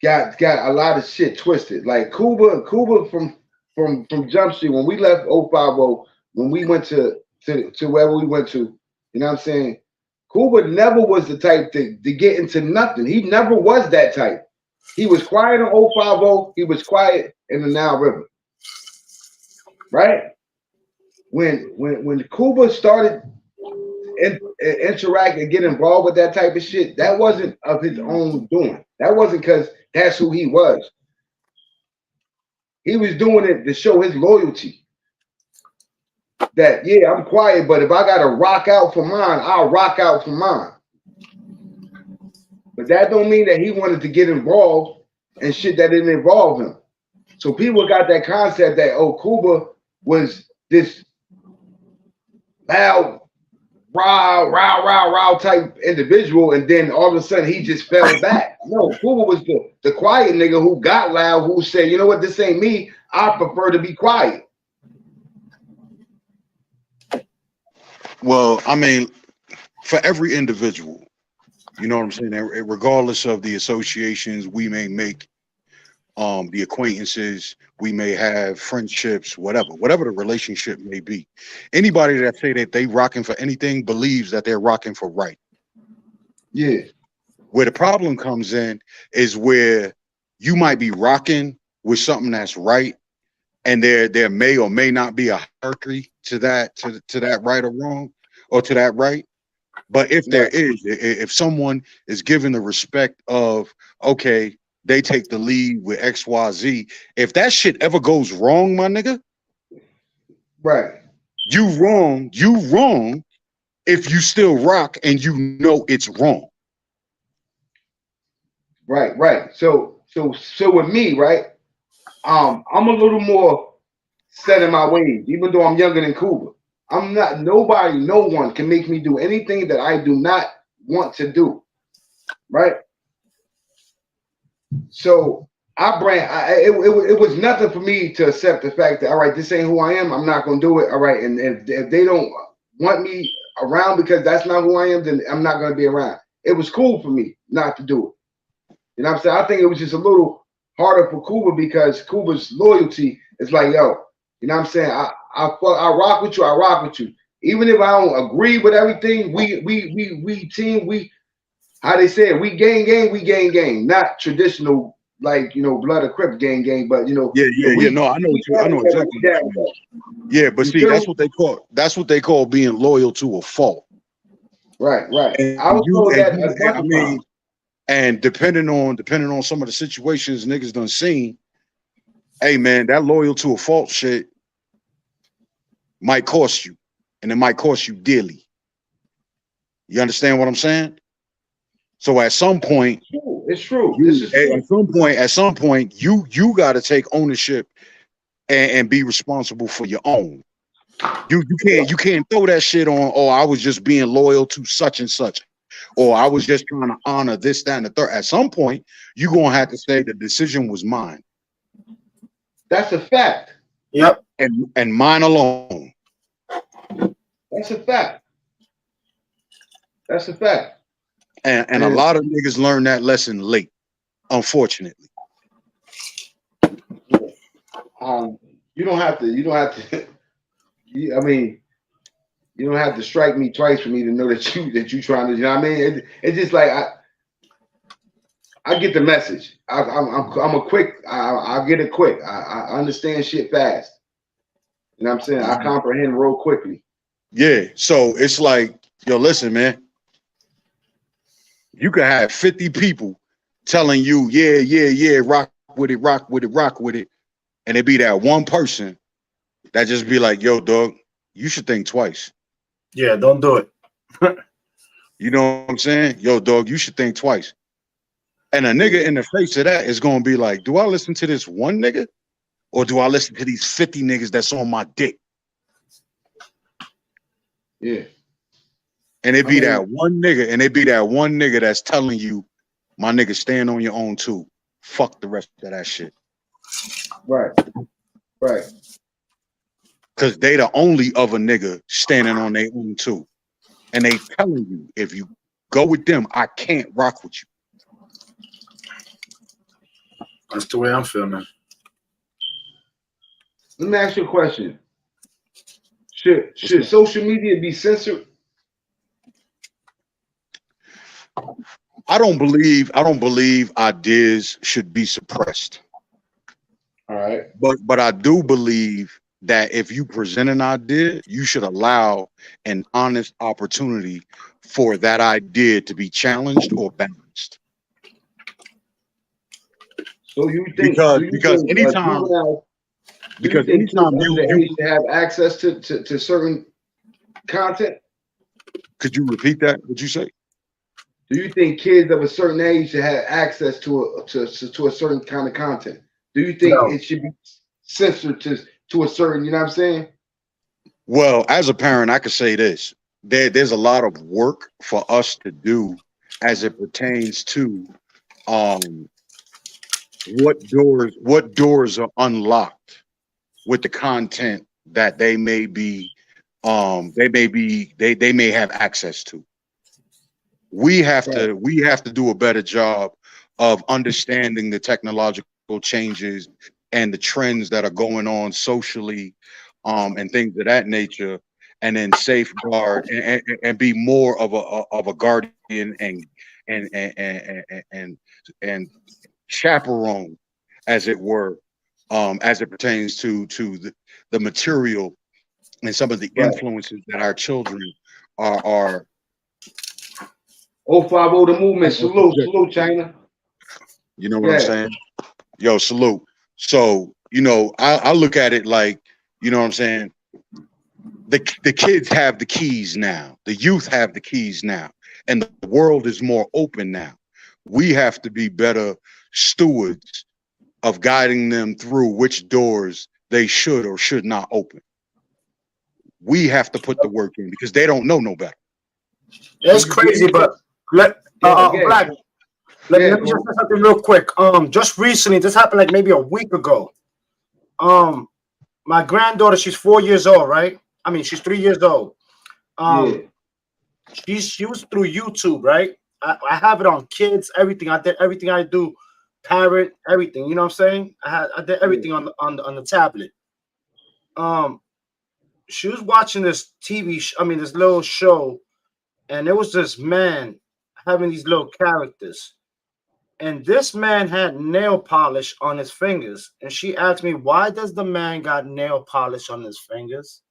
got a lot of shit twisted. Like Cuba from Jump Street, when we left 050, when we went to wherever we went to, you know what I'm saying? Cuba never was the type to get into nothing. He never was that type. He was quiet on 050, he was quiet in the Nile River. Right? When Cuba started interact and get involved with that type of shit, that wasn't of his own doing. That wasn't because that's who he was. He was doing it to show his loyalty. That, yeah, I'm quiet, but if I gotta rock out for mine, I'll rock out for mine. But that don't mean that he wanted to get involved in shit that didn't involve him. So people got that concept that, oh, Cuba was this loud, rah type individual, and then all of a sudden he just fell back. No, Cuba was the quiet nigga who got loud, who said, you know what, this ain't me. I prefer to be quiet. Well, I mean, for every individual, you know what I'm saying, regardless of the associations we may make, the acquaintances we may have, friendships, whatever the relationship may be, anybody that say that they rocking for anything believes that they're rocking for right. Yeah. Where the problem comes in is where you might be rocking with something that's right, and there may or may not be a hierarchy to that right or wrong, or to that right. But if there is, if someone is given the respect of, okay, they take the lead with XYZ, if that shit ever goes wrong, my nigga, right, you wrong if you still rock and you know it's wrong. Right. So with me, right, I'm a little more set in my ways, even though I'm younger than Cuba. I'm not, no one can make me do anything that I do not want to do. Right? So it was nothing for me to accept the fact that, all right, this ain't who I am. I'm not going to do it. All right. And if they don't want me around because that's not who I am, then I'm not going to be around. It was cool for me not to do it. You know what I'm saying? I think it was just a little harder for Cuba because Cuba's loyalty is like, yo, you know what I'm saying? I rock with you. I rock with you. Even if I don't agree with everything, we team, how they say it, we gang, not traditional, like, you know, blood or Crip gang, but, you know. Yeah. No, I know exactly what you mean. Yeah, but see, that's what they call being loyal to a fault. Right. And I was told that. And depending on some of the situations niggas done seen, hey man, that loyal to a fault shit might cost you, and it might cost you dearly. You understand what I'm saying? So at some point, it's true. At some point, you got to take ownership and be responsible for your own. You can't throw that shit on. Oh, I was just being loyal to such and such, or I was just trying to honor this, that, and the third. At some point, you're gonna have to say the decision was mine. That's a fact. Yep. And mine alone. That's a fact. And a lot of niggas learn that lesson late, unfortunately. You don't have to. I mean, you don't have to strike me twice for me to know that you trying to. You know what I mean? It's just like I get the message. I'm a quick. I get it quick. I understand shit fast. You know what I'm saying? I comprehend real quickly. Yeah. So it's like, yo, listen, man, you could have 50 people telling you, yeah, rock with it, rock with it, rock with it. And it be that one person that just be like, yo, dog, you should think twice. Yeah, don't do it. You know what I'm saying? Yo, dog, you should think twice. And a nigga Yeah, in the face of that is gonna be like, do I listen to this one nigga? Or do I listen to these 50 niggas that's on my dick? yeah. And it I be mean, that one nigga, and it be that one nigga that's telling you, my nigga, stand on your own too. Fuck the rest of that shit. right, right. Cause they the only other nigga standing on their own too. And they telling you, if you go with them, I can't rock with you. That's the way I'm feeling. Let me ask you a question. Should social media be censored? I don't believe ideas should be suppressed. All right. But I do believe that if you present an idea, you should allow an honest opportunity for that idea to be challenged or balanced. So you think? Because Do you because think anytime juveniles? Do you because think kids anytime under the you age to have access to certain content? could you repeat that? Would you say? Do you think kids of a certain age should have access to a certain kind of content? Do you think No. it should be censored to a certain? You know what I'm saying? Well, as a parent, I could say this. There's a lot of work for us to do as it pertains to um what doors are unlocked with the content that they may have access to. Right. We have to do a better job of understanding the technological changes and the trends that are going on socially, and things of that nature, and then safeguard and be more of a guardian and and and, and, and chaperone, as it were, as it pertains to the material and some of the Right. influences that our children are 050 the movement. Salute, salute, China. you know what I'm Yeah. saying? Yo, salute. So, I look at it like, you know what I'm saying? The kids have the keys now. The youth have the keys now. And the world is more open now. We have to be better stewards of guiding them through which doors they should or should not open. We have to put the work in because they don't know no better. Do It's you do crazy, you think? but let Yeah. Again. Black. Yeah. Let me just say something real quick. Just recently, this happened like maybe a week ago. My granddaughter, she's 4 years old, right? I mean, she's 3 years old. Yeah. She was through YouTube, right? I have it on kids, everything. I did everything I do, parent, everything. You know what I'm saying? I did Yeah. everything on the tablet. Um, she was watching this this little show, and there was this man having these little characters. And this man had nail polish on his fingers. And she asked me, why does the man got nail polish on his fingers?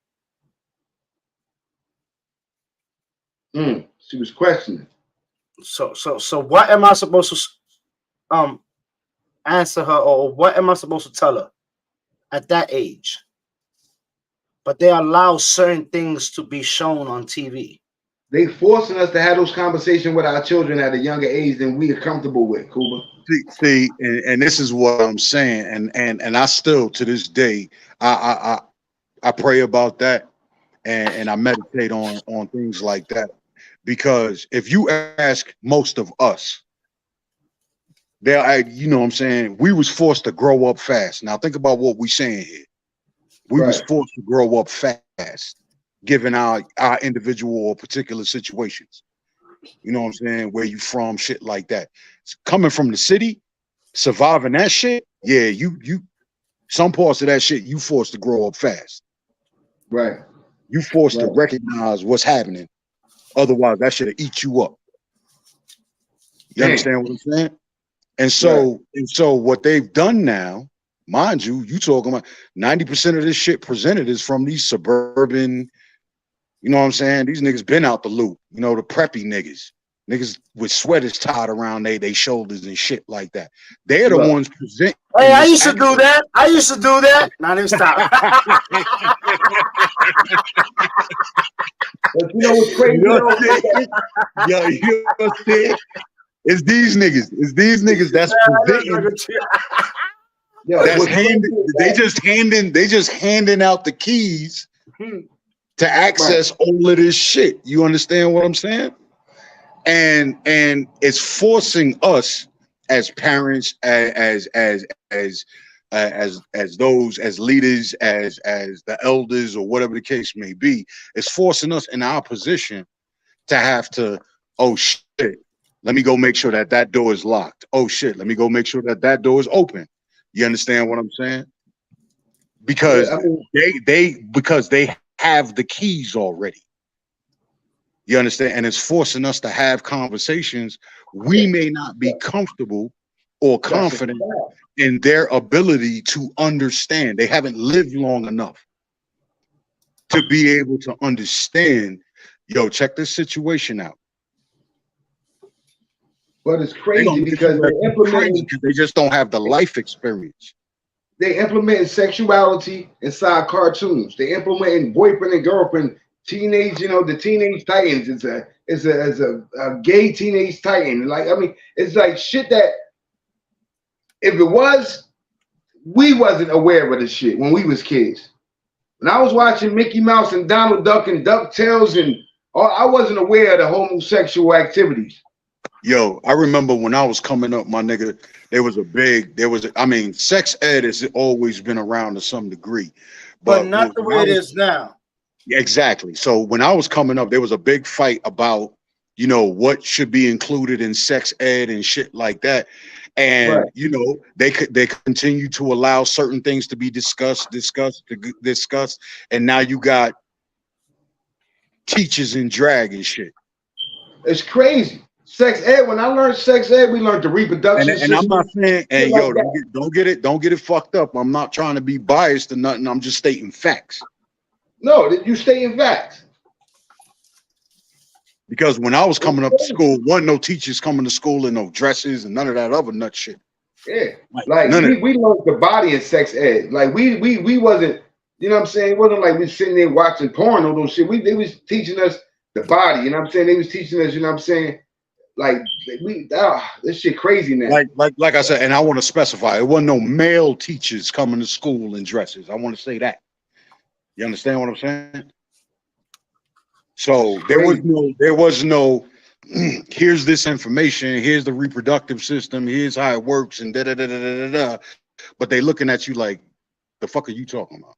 She was questioning. So what am I supposed to answer her, or what am I supposed to tell her at that age? But they allow certain things to be shown on TV. They forcing us to have those conversations with our children at a younger age than we are comfortable with, Kuba. See, and this is what I'm saying, and I still to this day, I pray about that, and I meditate on things like that, because if you ask most of us, you know what I'm saying, we was forced to grow up fast. Now think about what we saying here. We was Right. forced to grow up fast, given our individual or particular situations. You know what I'm saying? Where you from, shit like that. Coming from the city, surviving that shit, yeah, you some parts of that shit you forced to grow up fast. Right. You forced to Right. recognize what's happening. Otherwise, that should eat you up. You Damn. understand what I'm saying? And Right. so what they've done now, mind you, you talking about 90% of this shit presented is from these suburban You know what I'm saying? These niggas been out the loop. You know, the preppy niggas. Niggas with sweaters tied around they shoulders and shit like that. They're the Look. ones presenting. Hey, I used to do that. I used to do that. Now they stop. But you know what's crazy? You know what I'm saying? It's these niggas. It's these niggas that's presenting. Yo, That's they just handing out the keys to access all of this shit. You understand what I'm saying? And it's forcing us as parents, as those as leaders, as the elders or whatever the case may be. It's forcing us in our position to have to, oh shit, let me go make sure that door is locked. Oh shit, let me go make sure that door is open. You understand what I'm saying? Because they have the keys already. You understand? And it's forcing us to have conversations. We may not be comfortable or confident in their ability to understand. They haven't lived long enough to be able to understand, yo, check this situation out. But it's crazy because they just don't have the life experience. They implementing sexuality inside cartoons. They implementing boyfriend and girlfriend, teenage. You know, the Teenage Titans is a gay teenage titan. Like, I mean, it's like shit that if it was, we wasn't aware of the shit when we was kids. When I was watching Mickey Mouse and Donald Duck and DuckTales and all, I wasn't aware of the homosexual activities. Yo, I remember when I was coming up, my nigga, I mean, sex ed has always been around to some degree. But not the way it is now. Exactly. So when I was coming up, there was a big fight about, you know, what should be included in sex ed and shit like that. And, you know, they continue to allow certain things to be discussed. And now you got teachers in drag and shit. It's crazy. Sex ed. When I learned sex ed, we learned the reproduction. And I'm not saying, and yo, don't get it fucked up. I'm not trying to be biased or nothing. I'm just stating facts. No, you stating facts. Because when I was coming up to school, wasn't no teachers coming to school in no dresses and none of that other nut shit. Yeah, like we learned the body in sex ed. Like we wasn't, you know what I'm saying? It wasn't like we sitting there watching porn or those shit. They was teaching us the body, you know what I'm saying? They was teaching us, you know what I'm saying? Like this shit crazy now. Like I said, and I want to specify, it wasn't no male teachers coming to school in dresses. I want to say that. You understand what I'm saying? So there was no here's this information, here's the reproductive system, here's how it works, and da da da da da da. But they looking at you like, the fuck are you talking about?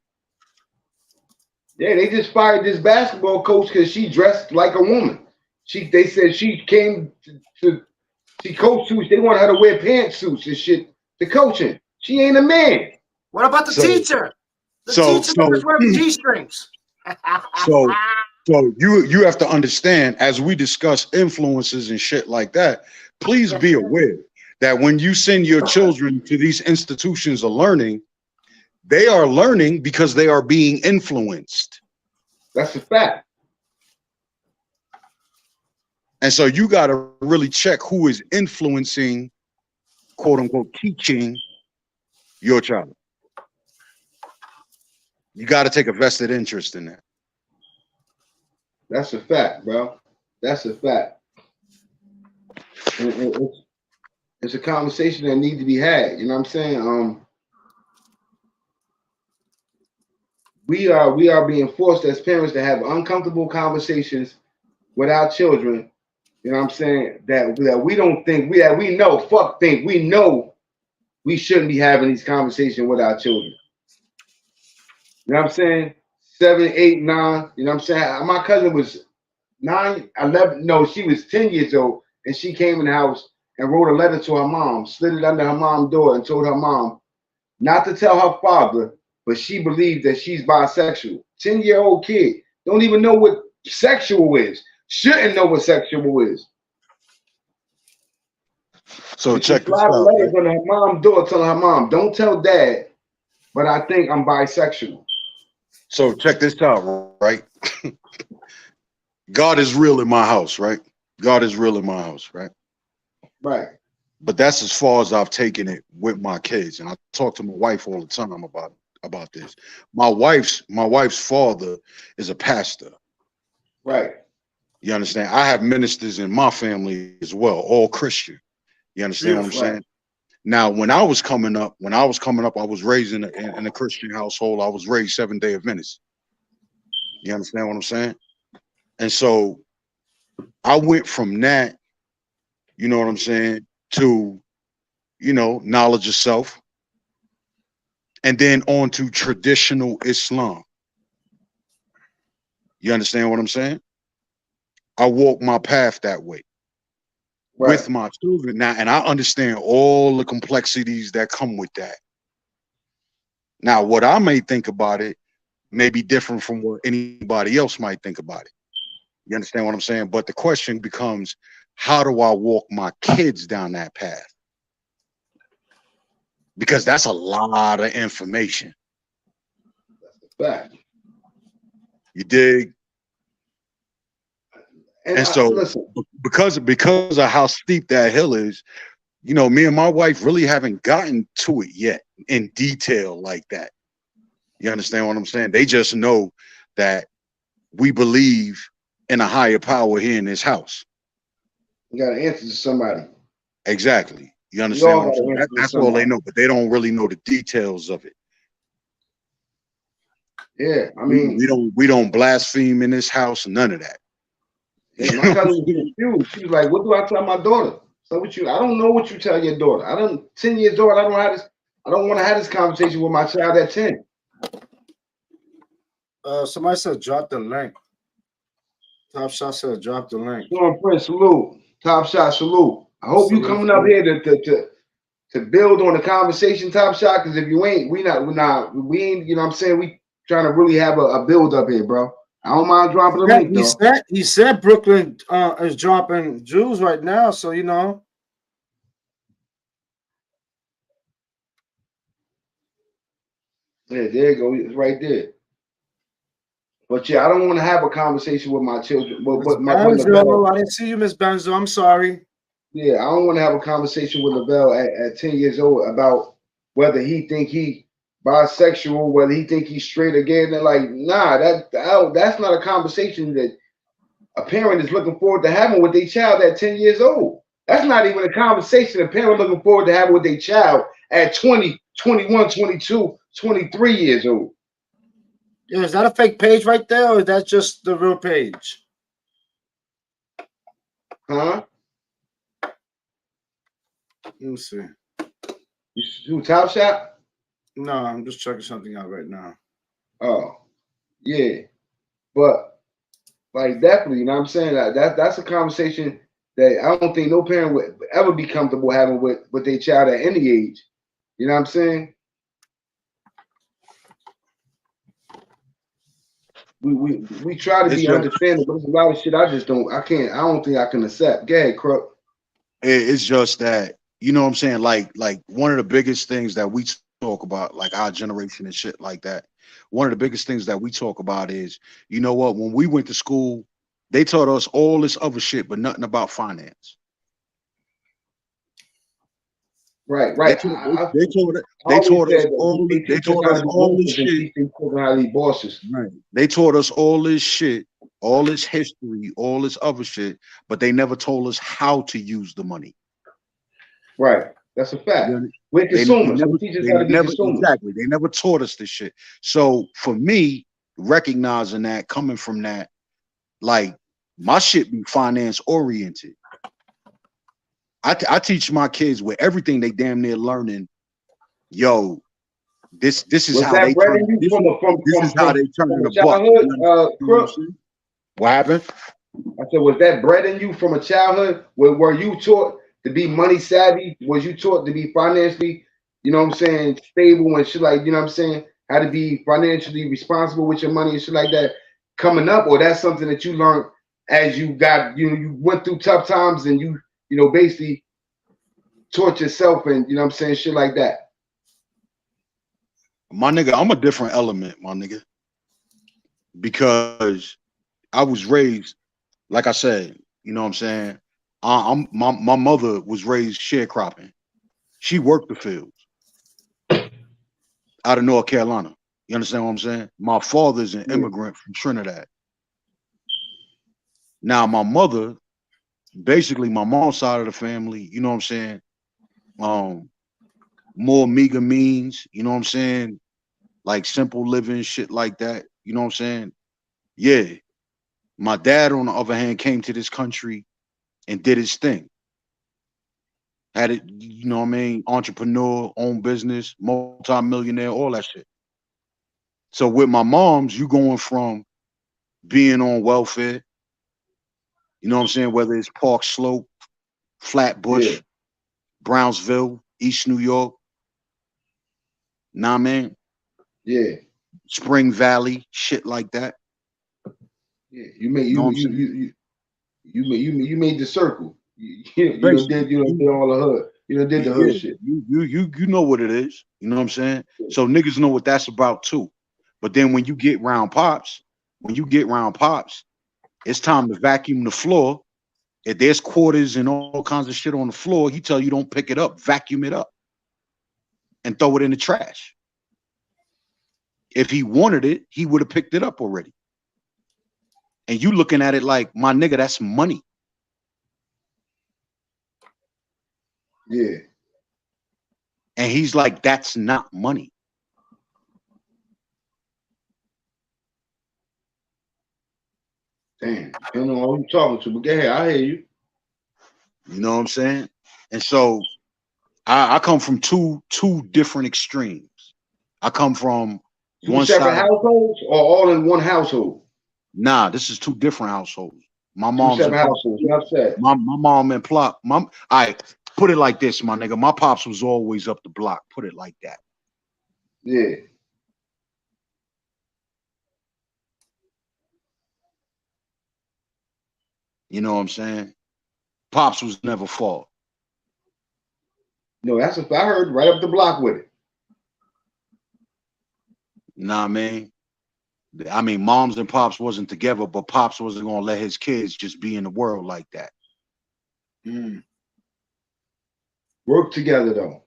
Yeah, they just fired this basketball coach because she dressed like a woman. They said she came she coached suits. They want her to wear pantsuits and shit to coaching. She ain't a man. What about the teacher? The teacher was wearing G-strings. So you have to understand, as we discuss influences and shit like that, please be aware that when you send your children to these institutions of learning, they are learning because they are being influenced. That's a fact. And so you got to really check who is influencing, quote unquote, teaching your child. You got to take a vested interest in that. That's a fact, bro. That's a fact. It's a conversation that needs to be had. You know what I'm saying? We are being forced as parents to have uncomfortable conversations with our children. You know what I'm saying? That we don't think we know we shouldn't be having these conversations with our children. You know what I'm saying? 7, 8, 9. You know what I'm saying? My cousin was 9, 11. No, she was 10 years old, and she came in the house and wrote a letter to her mom, slid it under her mom's door, and told her mom not to tell her father, but she believes that she's bisexual. 10-year-old kid don't even know what sexual is. Shouldn't know what sexual is. So and check she this out. letters on her mom's door telling her mom, don't tell dad, but I think I'm bisexual. So check this out, right? God is real in my house, right? God is real in my house, right? Right. But that's as far as I've taken it with my kids. And I talk to my wife all the time about this. My wife's father is a pastor. Right. You understand? I have ministers in my family as well, all Christian. You understand what I'm Beautiful. saying? Now, when I was coming up, I was raised in a Christian household. I was raised Seventh-day Adventist. You understand what I'm saying? And so I went from that, you know what I'm saying, to, knowledge of self, and then on to traditional Islam. You understand what I'm saying? I walk my path that way Right. with my children now, and I understand all the complexities that come with that. Now, what I may think about it may be different from what anybody else might think about it. You understand what I'm saying? But the question becomes, how do I walk my kids down that path? Because that's a lot of information. Fact. You dig? And so listen, because of how steep that hill is, me and my wife really haven't gotten to it yet in detail like that. You understand what I'm saying? They just know that we believe in a higher power here in this house. you got to answer to somebody. Exactly. You We understand all what I'm got to saying? answer to That's all they somebody. know, but they don't really know the details of it. Yeah, I mean, We don't blaspheme in this house, none of that. yeah, my cousin was confused. She was like, "What do I tell my daughter?" So what you? I don't know what you tell your daughter. 10 years old. I don't have this. I don't want to have this conversation with my child at 10. Somebody said drop the link. Top Shot said drop the link. Sean Prince, salute. Top Shot, salute. I hope you Salute, coming up here to build on the conversation, Top Shot. Because if you ain't, we ain't. You know what I'm saying? We trying to really have a build up here, bro. I don't mind dropping the link though. He said Brooklyn is dropping Jews right now, so Yeah, there you go. It's right there. But yeah, I don't want to have a conversation with my children. But Miss when the bell, Benzo, I didn't see you, Miss Benzo. I'm sorry. yeah, I don't want to have a conversation with Lavelle at 10 years old about whether he think he bisexual, whether he think he's straight again. They're like, nah, that's not a conversation that a parent is looking forward to having with their child at 10 years old. That's not even a conversation a parent looking forward to having with their child at 20, 21, 22, 23 years old. Yeah, is that a fake page right there, or is that just the real page? Huh? Let me see. You do Top Shot? No, I'm just checking something out right now. Oh, yeah. But like definitely, you know what I'm saying? That's a conversation that I don't think no parent would ever be comfortable having with their child at any age. You know what I'm saying? We try to It's be just understanding, but there's a lot of shit I don't think I can accept. Go ahead, Crook. it's just that, you know what I'm saying? Like one of the biggest things that we talk about, like our generation and shit like that. One of the biggest things that we talk about is, you know what, when we went to school, they taught us all this other shit, but nothing about finance. Right. They I taught, they, I they always taught us said that all they they teach us taught how us to be all this workers and shit. teach their children how to be bosses. Right. They taught us all this shit, all this history, all this other shit, but they never told us how to use the money. Right. That's a fact. You know, We're consumers. They teach us how to be consumers. exactly. They never taught us this shit. So for me, recognizing that, coming from that, like my shit be finance oriented. I teach my kids with everything they damn near learning. Yo, this is Was how that they bred turn. in you This is how they turn from in a a buck. childhood, You know what I'm Crook? saying? What happened? I said, was that bred in you from a childhood? Were you taught to be money savvy? Was you taught to be financially, you know what I'm saying, stable and shit like, you know what I'm saying, how to be financially responsible with your money and shit like that coming up? Or that's something that you learned as you got, you went through tough times and you basically taught yourself and, you know what I'm saying, shit like that? My nigga, I'm a different element, my nigga, because I was raised like I said, you know what I'm saying? My mother was raised sharecropping. She worked the fields out of North Carolina. You understand what I'm saying? My father's an immigrant from Trinidad. Now my mother, basically my mom's side of the family, you know what I'm saying? More meager means, you know what I'm saying? Like simple living, shit like that. You know what I'm saying? Yeah. My dad, on the other hand, came to this country and did his thing. Had it, you know what I mean? Entrepreneur, own business, multi-millionaire, all that shit. So with my mom's, you going from being on welfare, you know what I'm saying? Whether it's Park Slope, Flatbush, Brownsville, East New York, nah man, Yeah. Spring Valley, shit like that. Yeah. You made You know what I'm you saying? you you you made the circle. You done Basically, did all the hood. You done did the hood yeah, shit. you know what it is. You know what I'm saying? So niggas know what that's about too. But then when you get round pops, it's time to vacuum the floor. If there's quarters and all kinds of shit on the floor, he tell you don't pick it up, vacuum it up, and throw it in the trash. If he wanted it, he would have picked it up already. And you looking at it like, my nigga, that's money. Yeah. And he's like, that's not money. Damn. I don't know who you talking to, but go ahead. I hear you. You know what I'm saying? And so I come from two different extremes. I come from Two one separate side. households or all in one household? Nah, this is two different households. My Two mom's and separate pops. households. Enough said. My mom and plop. I put it like this, my nigga. My pops was always up the block. Put it like that. Yeah. You know what I'm saying? Pops was never fault. No, that's what I heard right up the block with it. Nah, man. I mean, moms and pops wasn't together, but pops wasn't gonna let his kids just be in the world like that. Work together though.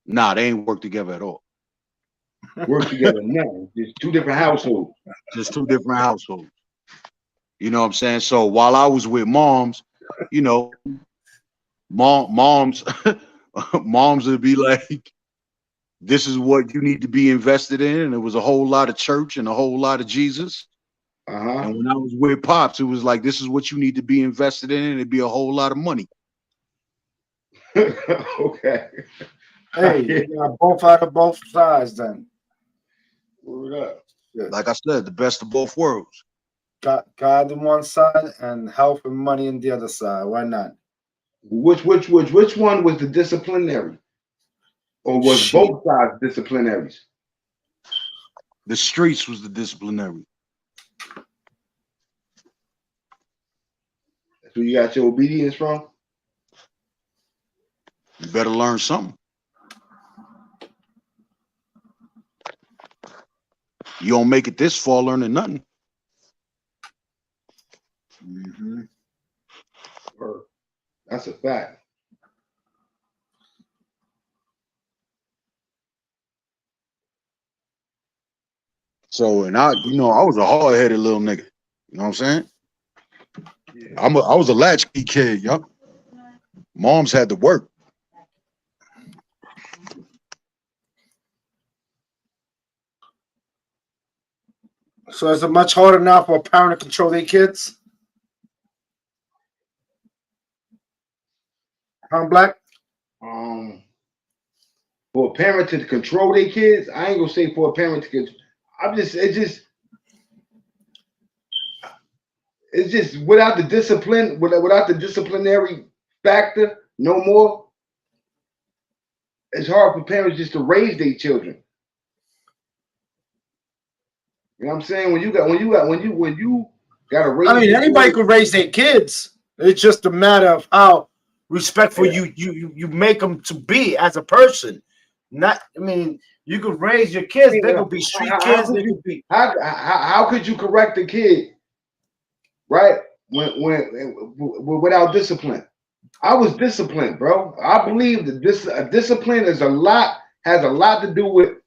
Nah, they ain't work together at all. Work together. No, just two different households. Just two different households. You know what I'm saying? So while I was with moms, you know, moms moms would be like, this is what you need to be invested in. And it was a whole lot of church and a whole lot of Jesus. And when I was with pops, it was like, this is what you need to be invested in, and it'd be a whole lot of money. Okay. Hey, you got both out of both sides then. Word up. Like I said, the best of both worlds. Got God on one side and health and money on the other side. Why not? Which one was the disciplinary? Or was Shit. both sides disciplinaries? The streets was the disciplinary. That's where you got your obedience from? You better learn something. You don't make it this far learning nothing. That's a fact. So, and I was a hard-headed little nigga. You know what I'm saying? Yeah. I was a latchkey kid, yup. Moms had to work. So is it much harder now for a parent to control their kids? Huh, Black? For a parent to control their kids, I ain't gonna say for a parent to control. It's just without the discipline, without the disciplinary factor, no more. It's hard for parents just to raise their children. You know what I'm saying? When you got to raise. I mean, anybody could raise their kids. It's just a matter of how respectful you make them to be as a person. Not, I mean, you could raise your kids. They could be street kids. They could be. How could you correct a kid, right? without discipline. I was disciplined, bro. I believe that discipline has a lot to do with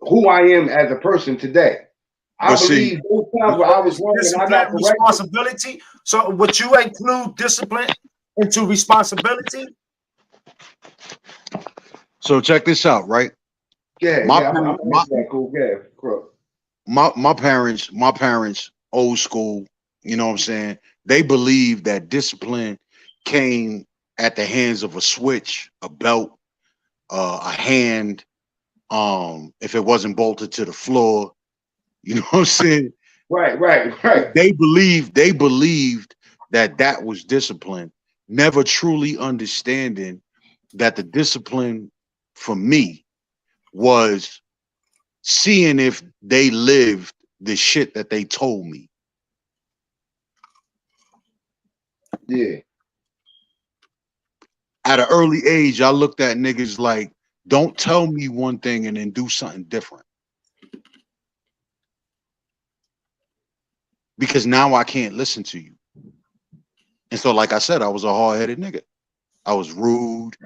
who I am as a person today. I believe those times where I was wrong and I got corrected. Responsibility. So would you include discipline into responsibility? So check this out, right? Yeah, my parents, old school, you know what I'm saying? They believe that discipline came at the hands of a switch, a belt, a hand, if it wasn't bolted to the floor, you know what I'm saying? Right. They believed that was discipline, never truly understanding that the discipline for me was seeing if they lived the shit that they told me. Yeah. At an early age, I looked at niggas like, don't tell me one thing and then do something different. Because now I can't listen to you. And so, like I said, I was a hard-headed nigga. I was rude.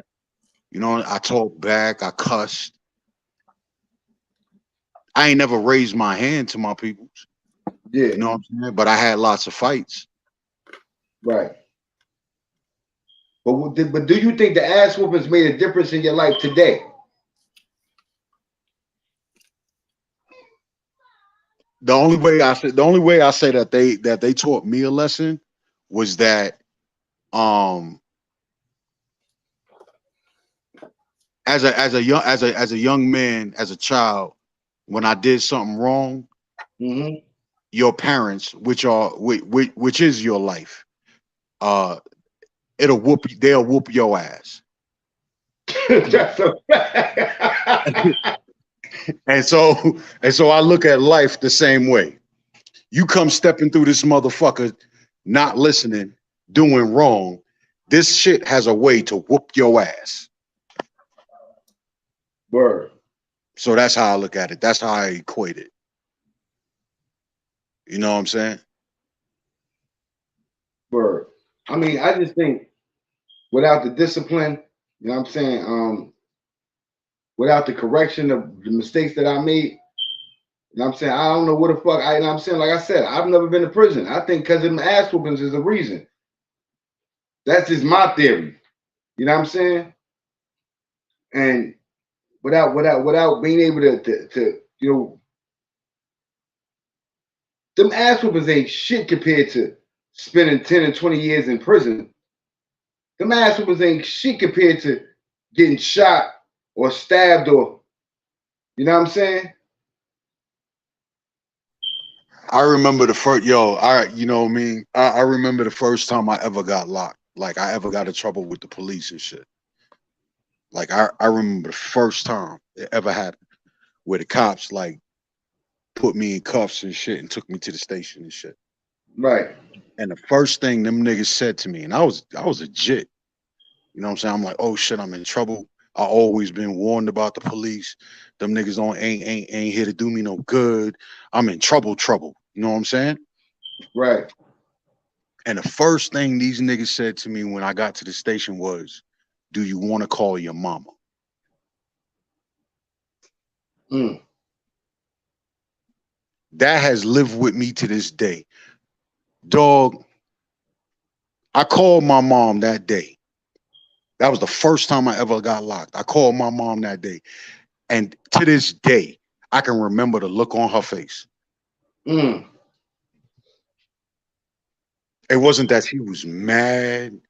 You know, I talked back. I cussed. I ain't never raised my hand to my peoples. Yeah. You know what I'm saying? But I had lots of fights. Right. But do you think the ass whoopings made a difference in your life today? The only way I say that they taught me a lesson was that as a young man, as a child, when I did something wrong, your parents, which is your life, they'll whoop your ass. That's a fact. And so I look at life the same way. You come stepping through this motherfucker, not listening, doing wrong. This shit has a way to whoop your ass. Word. So that's how I look at it. That's how I equate it. You know what I'm saying? Word. I mean, I just think without the discipline, you know what I'm saying? Without the correction of the mistakes that I made, you know what I'm saying? I don't know what the fuck you know what I'm saying? Like I said, I've never been to prison. I think because of them ass whoopings is a reason. That's just my theory. You know what I'm saying? And without being able to you know, them ass whoopings ain't shit compared to spending 10 and 20 years in prison. Them ass whoopings ain't shit compared to getting shot or stabbed or, you know what I'm saying? I remember the first, you know what I mean? I remember the first time I ever got locked. Like I ever got in trouble with the police and shit. Like I remember the first time it ever happened where the cops like put me in cuffs and shit and took me to the station and shit. Right. And the first thing them niggas said to me, and I was a jit. You know what I'm saying? I'm like, oh shit, I'm in trouble. I always been warned about the police. Them niggas ain't here to do me no good. I'm in trouble. You know what I'm saying? Right. And the first thing these niggas said to me when I got to the station was, do you want to call your mama? That has lived with me to this day. Dog, I called my mom that day. That was the first time I ever got locked. I called my mom that day. And to this day, I can remember the look on her face. It wasn't that she was mad.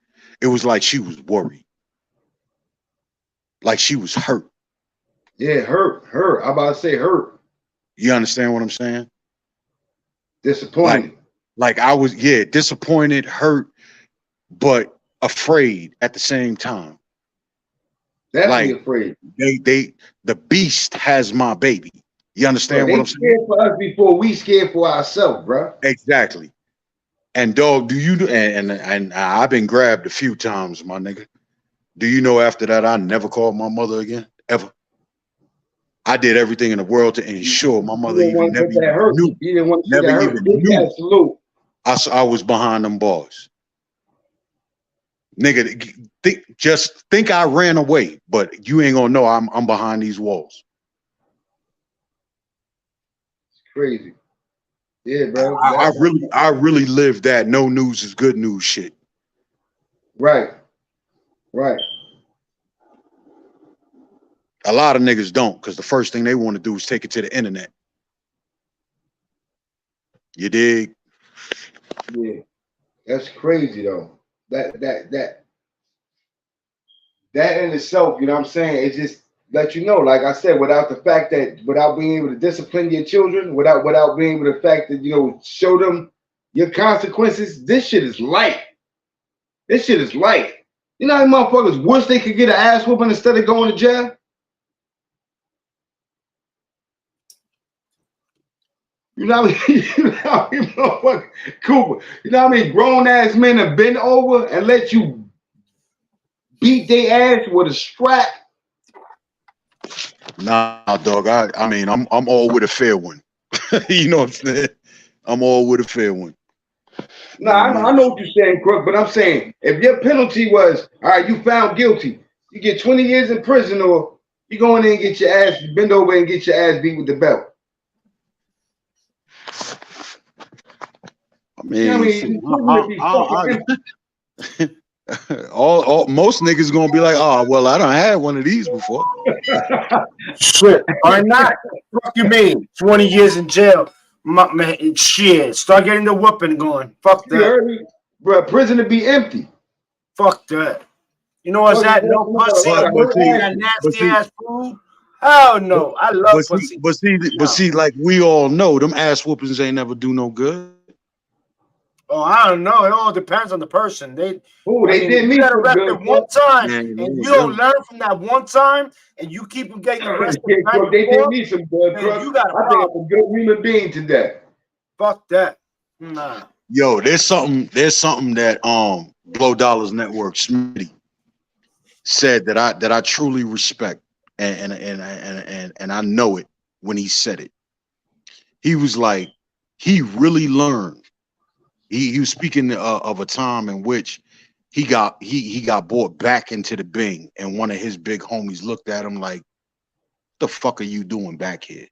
It was like she was worried. Like she was hurt. Yeah, hurt. I'm about to say hurt. You understand what I'm saying? Disappointed. Like I was, disappointed, hurt, but afraid at the same time. Definitely like, afraid. The beast has my baby. You understand what I'm saying? Scared for us before we scared for ourselves, bro. Exactly. And dog, do you and I've been grabbed a few times, my nigga. Do you know after that I never called my mother again? Ever. I did everything in the world to ensure my mother even never even knew. You didn't want to see that hurt. I was behind them bars. Nigga, just think I ran away, but you ain't gonna know I'm behind these walls. It's crazy. Yeah, bro. I really lived that no news is good news shit. Right. Right. A lot of niggas don't, because the first thing they want to do is take it to the internet. You dig? Yeah. That's crazy though. That in itself, you know what I'm saying? It just let you know, like I said, without the fact that without being able to discipline your children, without being able to the fact that show them your consequences, this shit is light. This shit is light. You know how many motherfuckers wish they could get an ass whooping instead of going to jail? You know what I mean? You know how many motherfuckers, Cooper, you know how many grown ass men have been over and let you beat their ass with a strap? Nah, dog. I mean, I'm all with a fair one. You know what I'm saying? I'm all with a fair one. No, I know what you're saying, Crook, but I'm saying if your penalty was, all right, you found guilty, you get 20 years in prison, or you go in there and get your ass, bend over and get your ass beat with the belt. I mean, all most niggas gonna be like, oh, well, I don't have one of these before. Shit, or not. Fuck you mean? 20 years in jail. Man, shit. Start getting the whooping going. Fuck that. You heard me? Bro, prison to be empty. Fuck that. You know what's that? No pussy, that nasty ass food. Hell no. I love pussy. But see, like we all know, them ass whoopings ain't never do no good. Oh, I don't know. It all depends on the person. They did me got some arrested good. one time, Man, and you don't learn from that one time, and you keep them getting arrested. They did me some good, man, you got I think I'm a good human being today. Fuck that. Nah. Yo, there's something that Blow Dollars Network Smitty said that I truly respect, and I know it when he said it. He was like, he really learned. He was speaking of a time in which he got brought back into the Bing, and one of his big homies looked at him like, "The fuck are you doing back here?"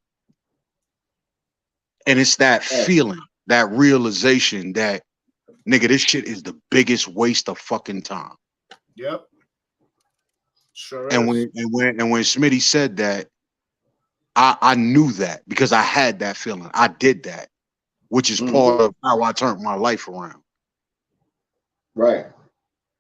And it's that feeling, that realization that, nigga, this shit is the biggest waste of fucking time. Yep. Sure and is. when Smitty said that, I knew that because I had that feeling. I did that, which is part of how I turned my life around. Right.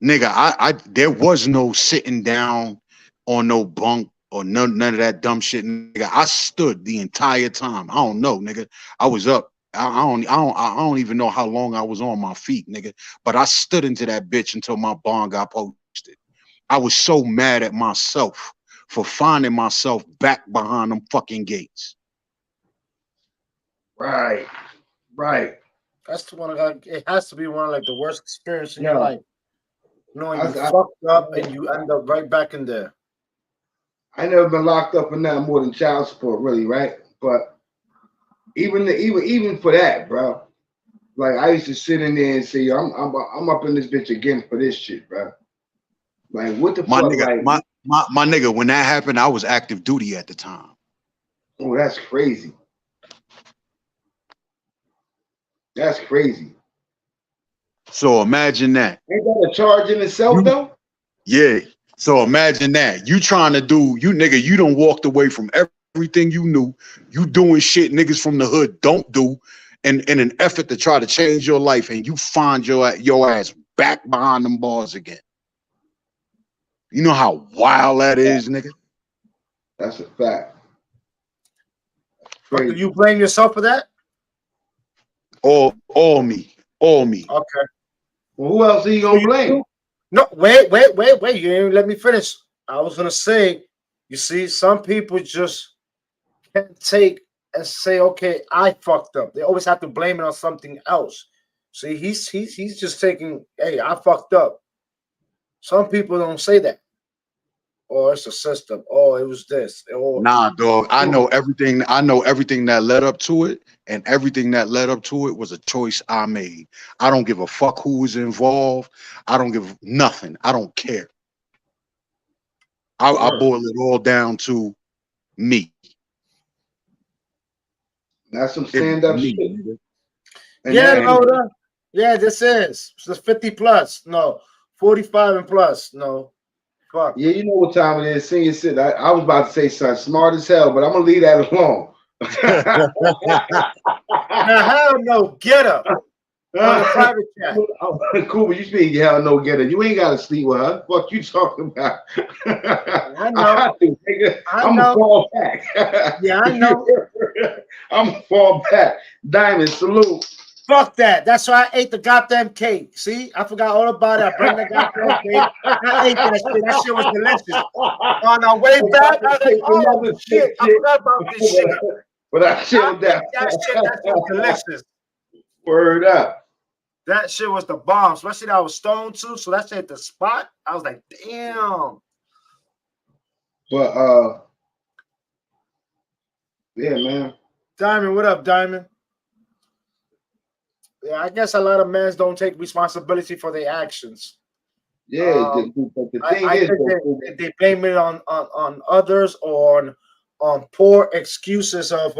Nigga, I there was no sitting down on no bunk or none of that dumb shit. Nigga, I stood the entire time. I don't know, nigga. I was up. I don't even know how long I was on my feet, nigga. But I stood into that bitch until my bond got posted. I was so mad at myself for finding myself back behind them fucking gates. Right. Right. That's the one. It has to be one of like the worst experiences in your life. Knowing you fucked up and you end up right back in there. I never been locked up for nothing more than child support, really, right? But even for that, bro, like I used to sit in there and say, I'm up in this bitch again for this shit, bro. Like what the My fuck? nigga, Like my nigga, when that happened, I was active duty at the time. oh, that's crazy. That's crazy. So imagine that. Ain't that a charge in itself, though? Yeah. So imagine that. You trying to do, you nigga, you done walked away from everything you knew. You doing shit niggas from the hood don't do in an effort to try to change your life, and you find your ass back behind them bars again. You know how wild that is, nigga? That's a fact. But do you blame yourself for that? All me. Okay. Well, who else are you gonna blame? No, wait. You didn't even let me finish. I was gonna say, you see, some people just can't take and say, okay, I fucked up. They always have to blame it on something else. See, he's just taking, hey, I fucked up. Some people don't say that. Oh, it's a system. Oh, it was this. Oh, Nah, dog. I know everything. I know everything that led up to it, and everything that led up to it was a choice I made. I don't give a fuck who was involved. I don't give nothing. I don't care. I boil it all down to me. That's some It was stand up me, shit. nigga. And yeah, then, Loda. Yeah, this is. It's 50 plus. No, 45 and plus. No, fuck. yeah, you know what time it is. Senior sit. I was about to say something smart as hell, but I'm gonna leave that alone. Now, hell no, get up on the private chat. Cool, but you speak hell no get it. You ain't gotta sleep with her. Fuck you talking about? I know. I'm gonna fall back. Yeah, I know. I'm gonna fall back. Diamond, salute. Fuck that. That's why I ate the goddamn cake. See, I forgot all about it. I bring the goddamn cake. I ate that shit. That shit was delicious. On our way back, I was like, oh shit, I forgot about this shit. But I chilled that. That shit was delicious. Word up. That shit was the bomb, especially that I was stoned too. So that shit at the spot, I was like, damn. But yeah, man. Diamond, what up, Diamond? Yeah, I guess a lot of men don't take responsibility for their actions. Yeah, the thing I is, think they blame it on others or on poor excuses of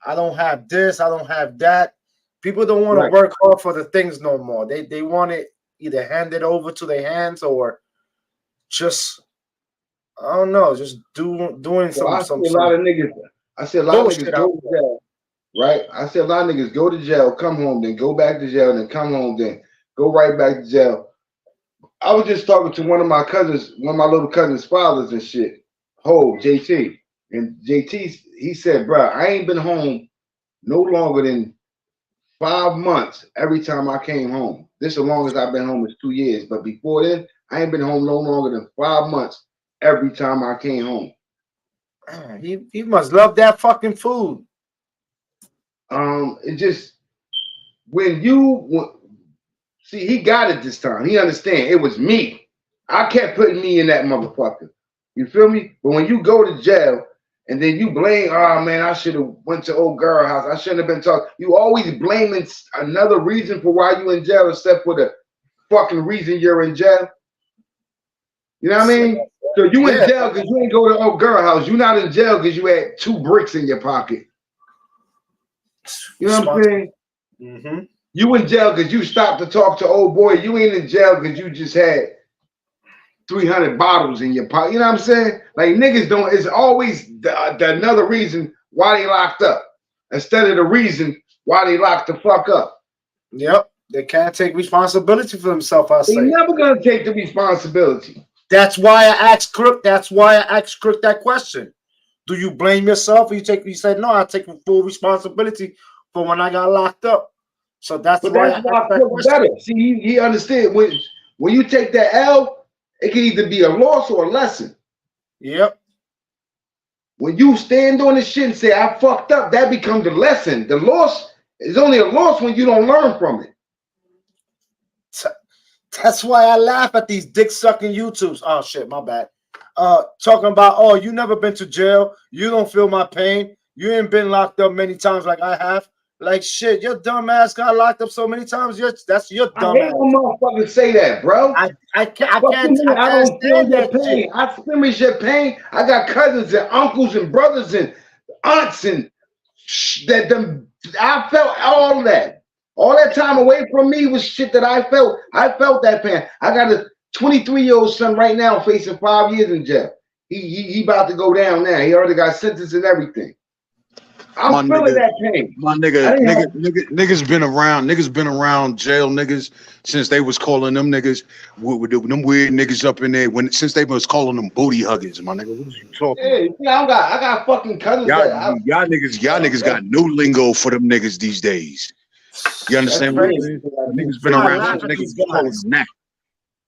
I don't have this, I don't have that. People don't want to work hard for the things no more. They want it either handed over to their hands or just I don't know, just doing some. I see a lot of niggas go to jail, right? I see a lot of niggas go to jail, come home, then go back to jail, then come home, then go right back to jail. I was just talking to one of my little cousin's fathers and shit, JT. And JT, he said, bro, I ain't been home no longer than 5 months every time I came home. This as long as I've been home is 2 years. But before then, I ain't been home no longer than 5 months every time I came home. He must love that fucking food. It just see, he got it this time. He understand it was me. I kept putting me in that motherfucker. You feel me? But when you go to jail and then you blame, oh man, I should have went to old girl house. I shouldn't have been talking. You always blaming another reason for why you in jail except for the fucking reason you're in jail. You know what I mean? So you in jail because you ain't go to old girl house. You not in jail because you had 2 bricks in your pocket. You know what I'm saying? Mm-hmm. You in jail because you stopped to talk to old boy. You ain't in jail because you just had 300 bottles in your pocket. You know what I'm saying? Like niggas don't. It's always the another reason why they locked up instead of the reason why they locked the fuck up. Yep, they can't take responsibility for themselves. They're never gonna take the responsibility. That's why I asked Crook. That's why I asked Crook that question. Do you blame yourself? Or you said no. I take full responsibility for when I got locked up. So that's why I asked that question. Better. See, he understood when you take that L, it can either be a loss or a lesson. Yep. When you stand on the shit and say I fucked up, that becomes a lesson. The loss is only a loss when you don't learn from it. That's why I laugh at these dick sucking YouTubes. Oh shit, my bad. Talking about, oh, you never been to jail. You don't feel my pain. You ain't been locked up many times like I have. Like shit, your dumb ass got locked up so many times. That's your dumb ass. I hate when motherfuckers say that, bro. I can't don't feel your that pain. shit. I experience your pain. I got cousins and uncles and brothers and aunts and I felt all that. All that time away from me was shit that I felt. I felt that pain. I got a 23-year-old son right now facing 5 years in jail. He about to go down now. He already got sentenced and everything. I'm feeling that pain. My niggas been around jail niggas since they was calling them niggas with them weird niggas up in there since they was calling them booty huggers. My nigga, what are you talking? Yeah, I got fucking cousins. Y'all niggas got new lingo for them niggas these days. You understand what I'm saying? Niggas been around since niggas was calling them Knack.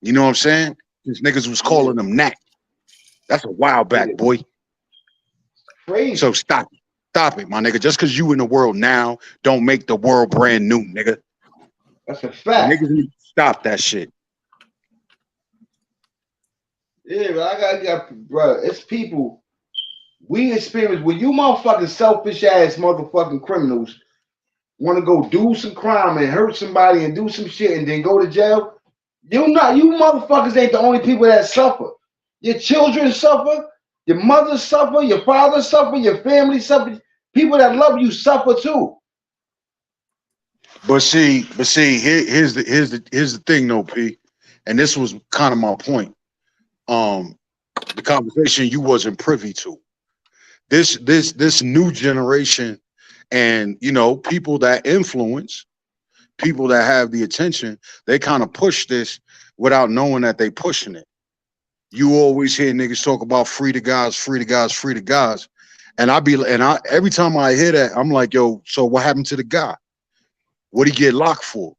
You know what I'm saying? Since niggas was calling them Knack. That's a while back, boy. Crazy. So stop it, my nigga. Just because you in the world now, don't make the world brand new, nigga. That's a fact. Niggas need to stop that shit. Yeah, but I got, bro. It's people. We experience when you motherfucking selfish ass motherfucking criminals want to go do some crime and hurt somebody and do some shit and then go to jail. You motherfuckers ain't the only people that suffer. Your children suffer, your mother suffer, your father suffer, your family suffer. People that love you suffer too. But here's the thing, though, P. And this was kind of my point. The conversation you wasn't privy to. This new generation, and people that influence, people that have the attention, they kind of push this without knowing that they pushing it. You always hear niggas talk about free the guys, free the guys, free the guys. And every time I hear that, I'm like, yo, so what happened to the guy? What'd he get locked for?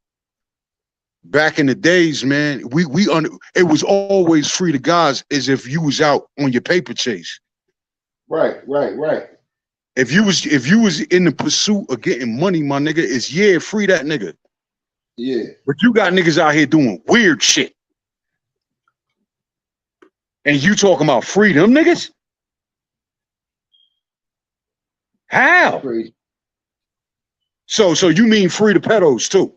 Back in the days, man, it was always free the guys as if you was out on your paper chase. Right. If you was in the pursuit of getting money, my nigga, it's free that nigga. Yeah. But you got niggas out here doing weird shit. And you talking about freedom, niggas? How? Crazy. So you mean free the pedos too?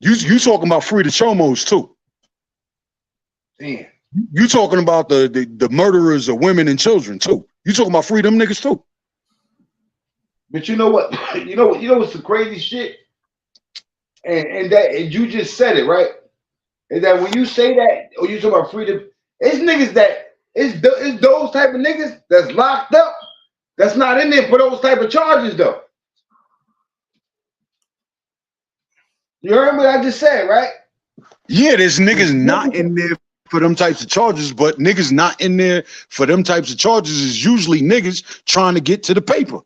You talking about free the chomos too? Damn. You talking about the murderers of women and children too? You talking about free them niggas too? But you know what? You know what's the crazy shit? And you just said it, right? Is that when you say that, or you talk about freedom, it's niggas it's those type of niggas that's locked up that's not in there for those type of charges though. You heard what I just said, right? Yeah, there's niggas not in there for them types of charges, but niggas not in there for them types of charges is usually niggas trying to get to the paper.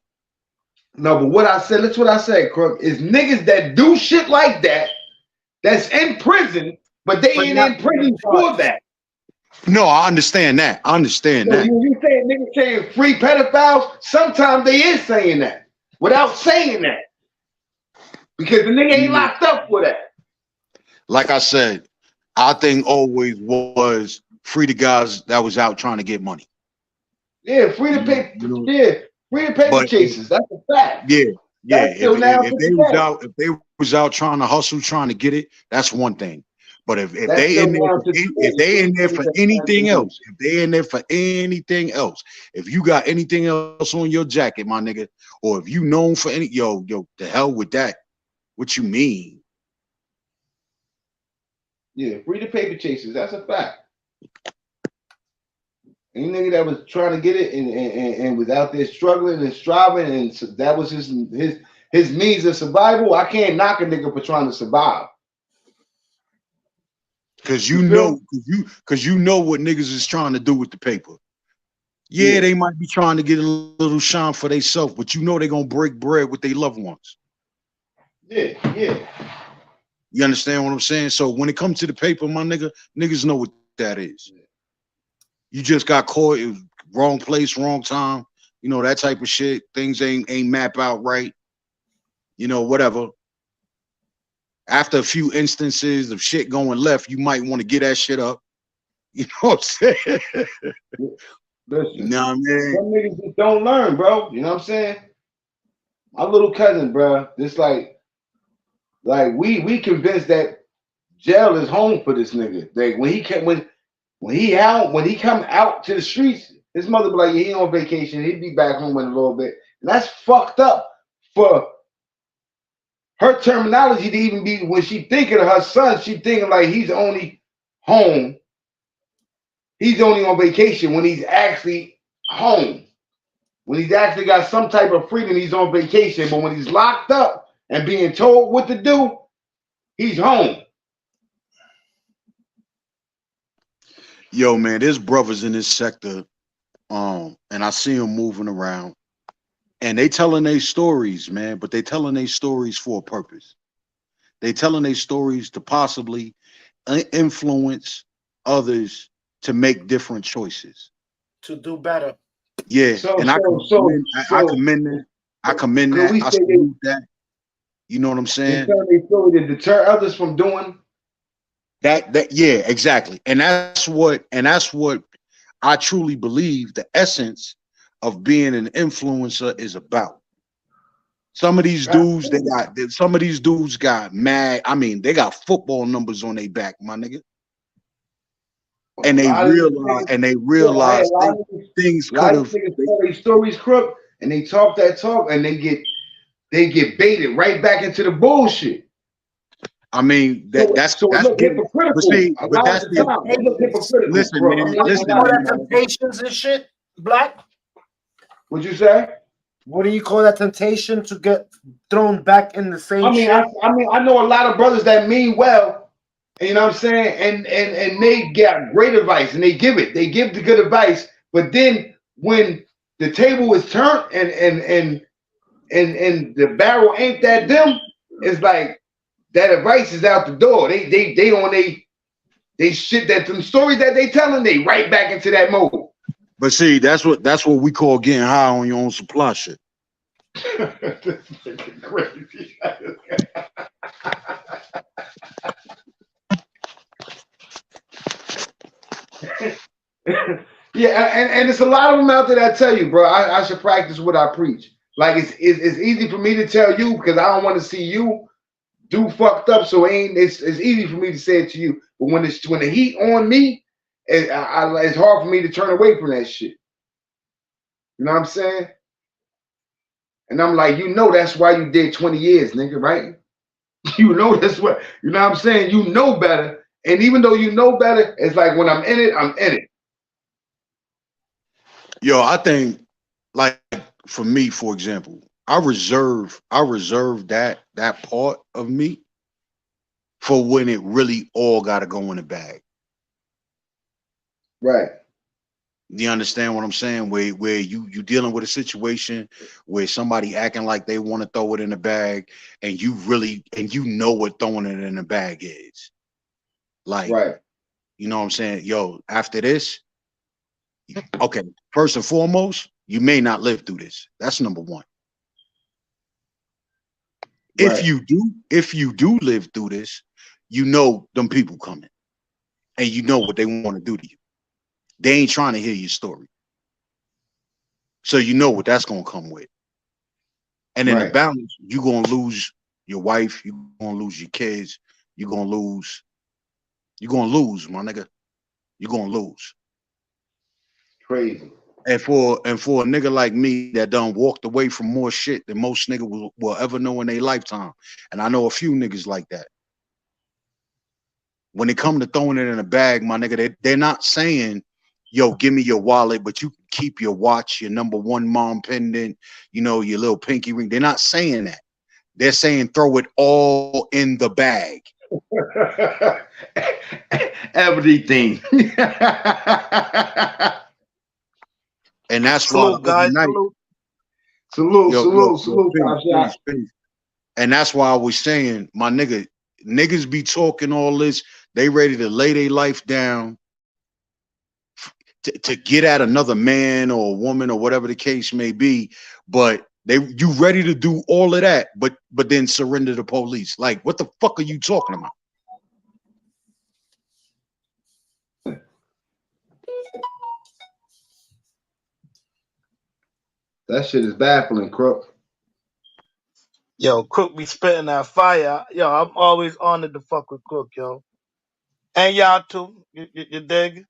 No, but that's what I said, Crook, is niggas that do shit like that, that's in prison, but they ain't in prison for that. No, I understand that. You saying niggas saying free pedophiles, sometimes they is saying that without saying that. Because the nigga ain't locked up for that. Like I said, our thing always was free the guys that was out trying to get money. Yeah, free to pay. Yeah, free to paper chases. That's a fact. Yeah. If they was out trying to hustle, trying to get it, that's one thing. But if they in there for anything else, if you got anything else on your jacket, my nigga, or if you known for any, yo, the hell with that. What you mean? Yeah, free the paper chasers. That's a fact. Any nigga that was trying to get it and was out there struggling and striving, and so that was his means of survival. I can't knock a nigga for trying to survive. Cause you know what niggas is trying to do with the paper. Yeah, they might be trying to get a little shine for themselves, but you know they're gonna break bread with their loved ones. Yeah. You understand what I'm saying? So when it comes to the paper, my nigga, niggas know what that is. You just got caught, it was wrong place, wrong time, that type of shit. Things ain't map out right. Whatever. After a few instances of shit going left, you might want to get that shit up. You know what I'm saying? Listen, you know what I mean? Some niggas just don't learn, bro. You know what I'm saying? My little cousin, bro, just like we convinced that jail is home for this nigga. Like when he come out to the streets, his mother be like, yeah, he on vacation, he'd be back home in a little bit. And that's fucked up for her terminology to even be when she thinking of her son, she thinking like he's only home. He's only on vacation when he's actually home. When he's actually got some type of freedom, he's on vacation. But when he's locked up and being told what to do, he's home. Yo, man, there's brothers in this sector, and I see them moving around, and they telling their stories, man, but they telling their stories for a purpose. They telling their stories to possibly influence others to make different choices. To do better. Yeah, I commend that. I salute that. You know what I'm saying? They tell their story to deter others from doing Yeah, exactly. And that's what I truly believe the essence of being an influencer is about. Some of these dudes, got mad. I mean, they got football numbers on their back, my nigga. And they realize things a lot could of have. these niggas tell these stories crook, and they talk that talk, and they get baited right back into the bullshit. I mean, that's it look getting. hypocritical. But see, A but lot that's of the time, it look hypocritical. listen, bro. man. I'm not What do you Listen, call gonna that? lie. Temptations and shit, Black? What'd you say? What do you call that? Temptation to get thrown back in the same shit? I know a lot of brothers that mean well, you know what I'm saying, and they get great advice, and they give the good advice, but then when the table is turned and the barrel ain't that them, it's like that advice is out the door. They on they shit that them stories that they telling, they right back into that mode. But see, that's what we call getting high on your own supply shit. Crazy. Yeah, and it's a lot of them out there that tell you, bro, I should practice what I preach. Like it's easy for me to tell you because I don't want to see you do fucked up. So it's easy for me to say it to you. But when the heat on me, it's hard for me to turn away from that shit. You know what I'm saying? And I'm like, that's why you did 20 years, nigga, right? That's what, you know what I'm saying? You know better. And even though you know better, it's like when I'm in it, I'm in it. Yo, I think, like, for me, for example, I reserve that part of me for when it really all got to go in the bag. Right. You understand what I'm saying? Where you dealing with a situation where somebody acting like they want to throw it in the bag, and you know what throwing it in the bag is. Like, right. You know what I'm saying? Yo, after this, okay, first and foremost, you may not live through this. That's number one. Right. If you do live through this, you know them people coming, and you know what they want to do to you. They ain't trying to hear your story, so you know what that's gonna come with. And in the balance, you're gonna lose your wife, you're gonna lose your kids, you're gonna lose, my nigga. You're gonna lose. Crazy. And for a nigga like me that done walked away from more shit than most niggas will ever know in their lifetime, and I know a few niggas like that. When it come to throwing it in a bag, my nigga, they're not saying, yo, give me your wallet, but you can keep your watch, your number one mom pendant, your little pinky ring. They're not saying that. They're saying throw it all in the bag. Everything. And that's salute, why guys. Salute. Peace. And that's why I was saying, my nigga, niggas be talking all this. They ready to lay their life down to get at another man or a woman or whatever the case may be. But you ready to do all of that, but then surrender to police. Like, what the fuck are you talking about? That shit is baffling, Crook. Yo, Crook be spitting that fire. Yo, I'm always honored to fuck with Crook, yo. And y'all too. You dig?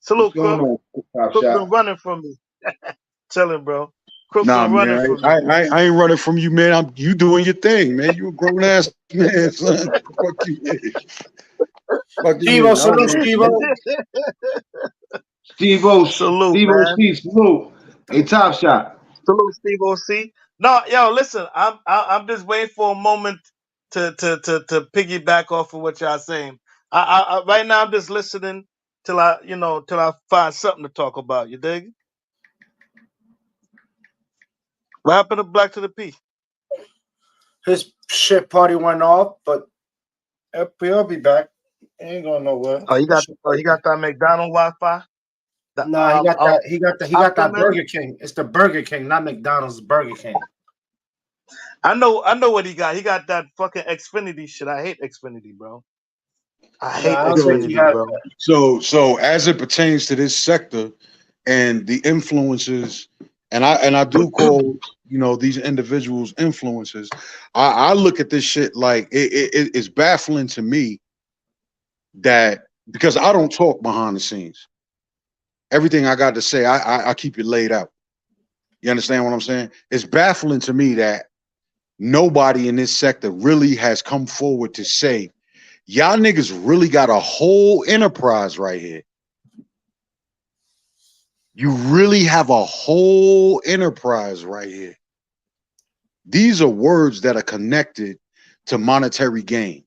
Salute, Crook. Crook been running from me. Chilling, bro. Crook been running from me. I ain't running from you, man. You doing your thing, man. You a grown ass man, son. Fuck you. Steve-O, salute, Steve-O. Steve-O, salute, man. Salute. Hey, Top Shot. Salute, Steve-O. No, yo, listen. I'm just waiting for a moment to piggyback off of what y'all saying. I right now I'm just listening till I find something to talk about. You dig? What happened to Black to the P? His shit party went off, but he'll be back. He ain't going nowhere. Oh, you got that McDonald's Wi-Fi? No, he got that Burger King. It's the Burger King, not McDonald's. Burger King. I know what he got. He got that fucking Xfinity shit. I hate Xfinity, bro. I No, hate I don't So, think you Xfinity, have bro. that. so as it pertains to this sector and the influences, and I do call these individuals influencers. I look at this shit like it's baffling to me that because I don't talk behind the scenes. Everything I got to say, I keep it laid out. You understand what I'm saying? It's baffling to me that nobody in this sector really has come forward to say, y'all niggas really got a whole enterprise right here. You really have a whole enterprise right here. These are words that are connected to monetary gain.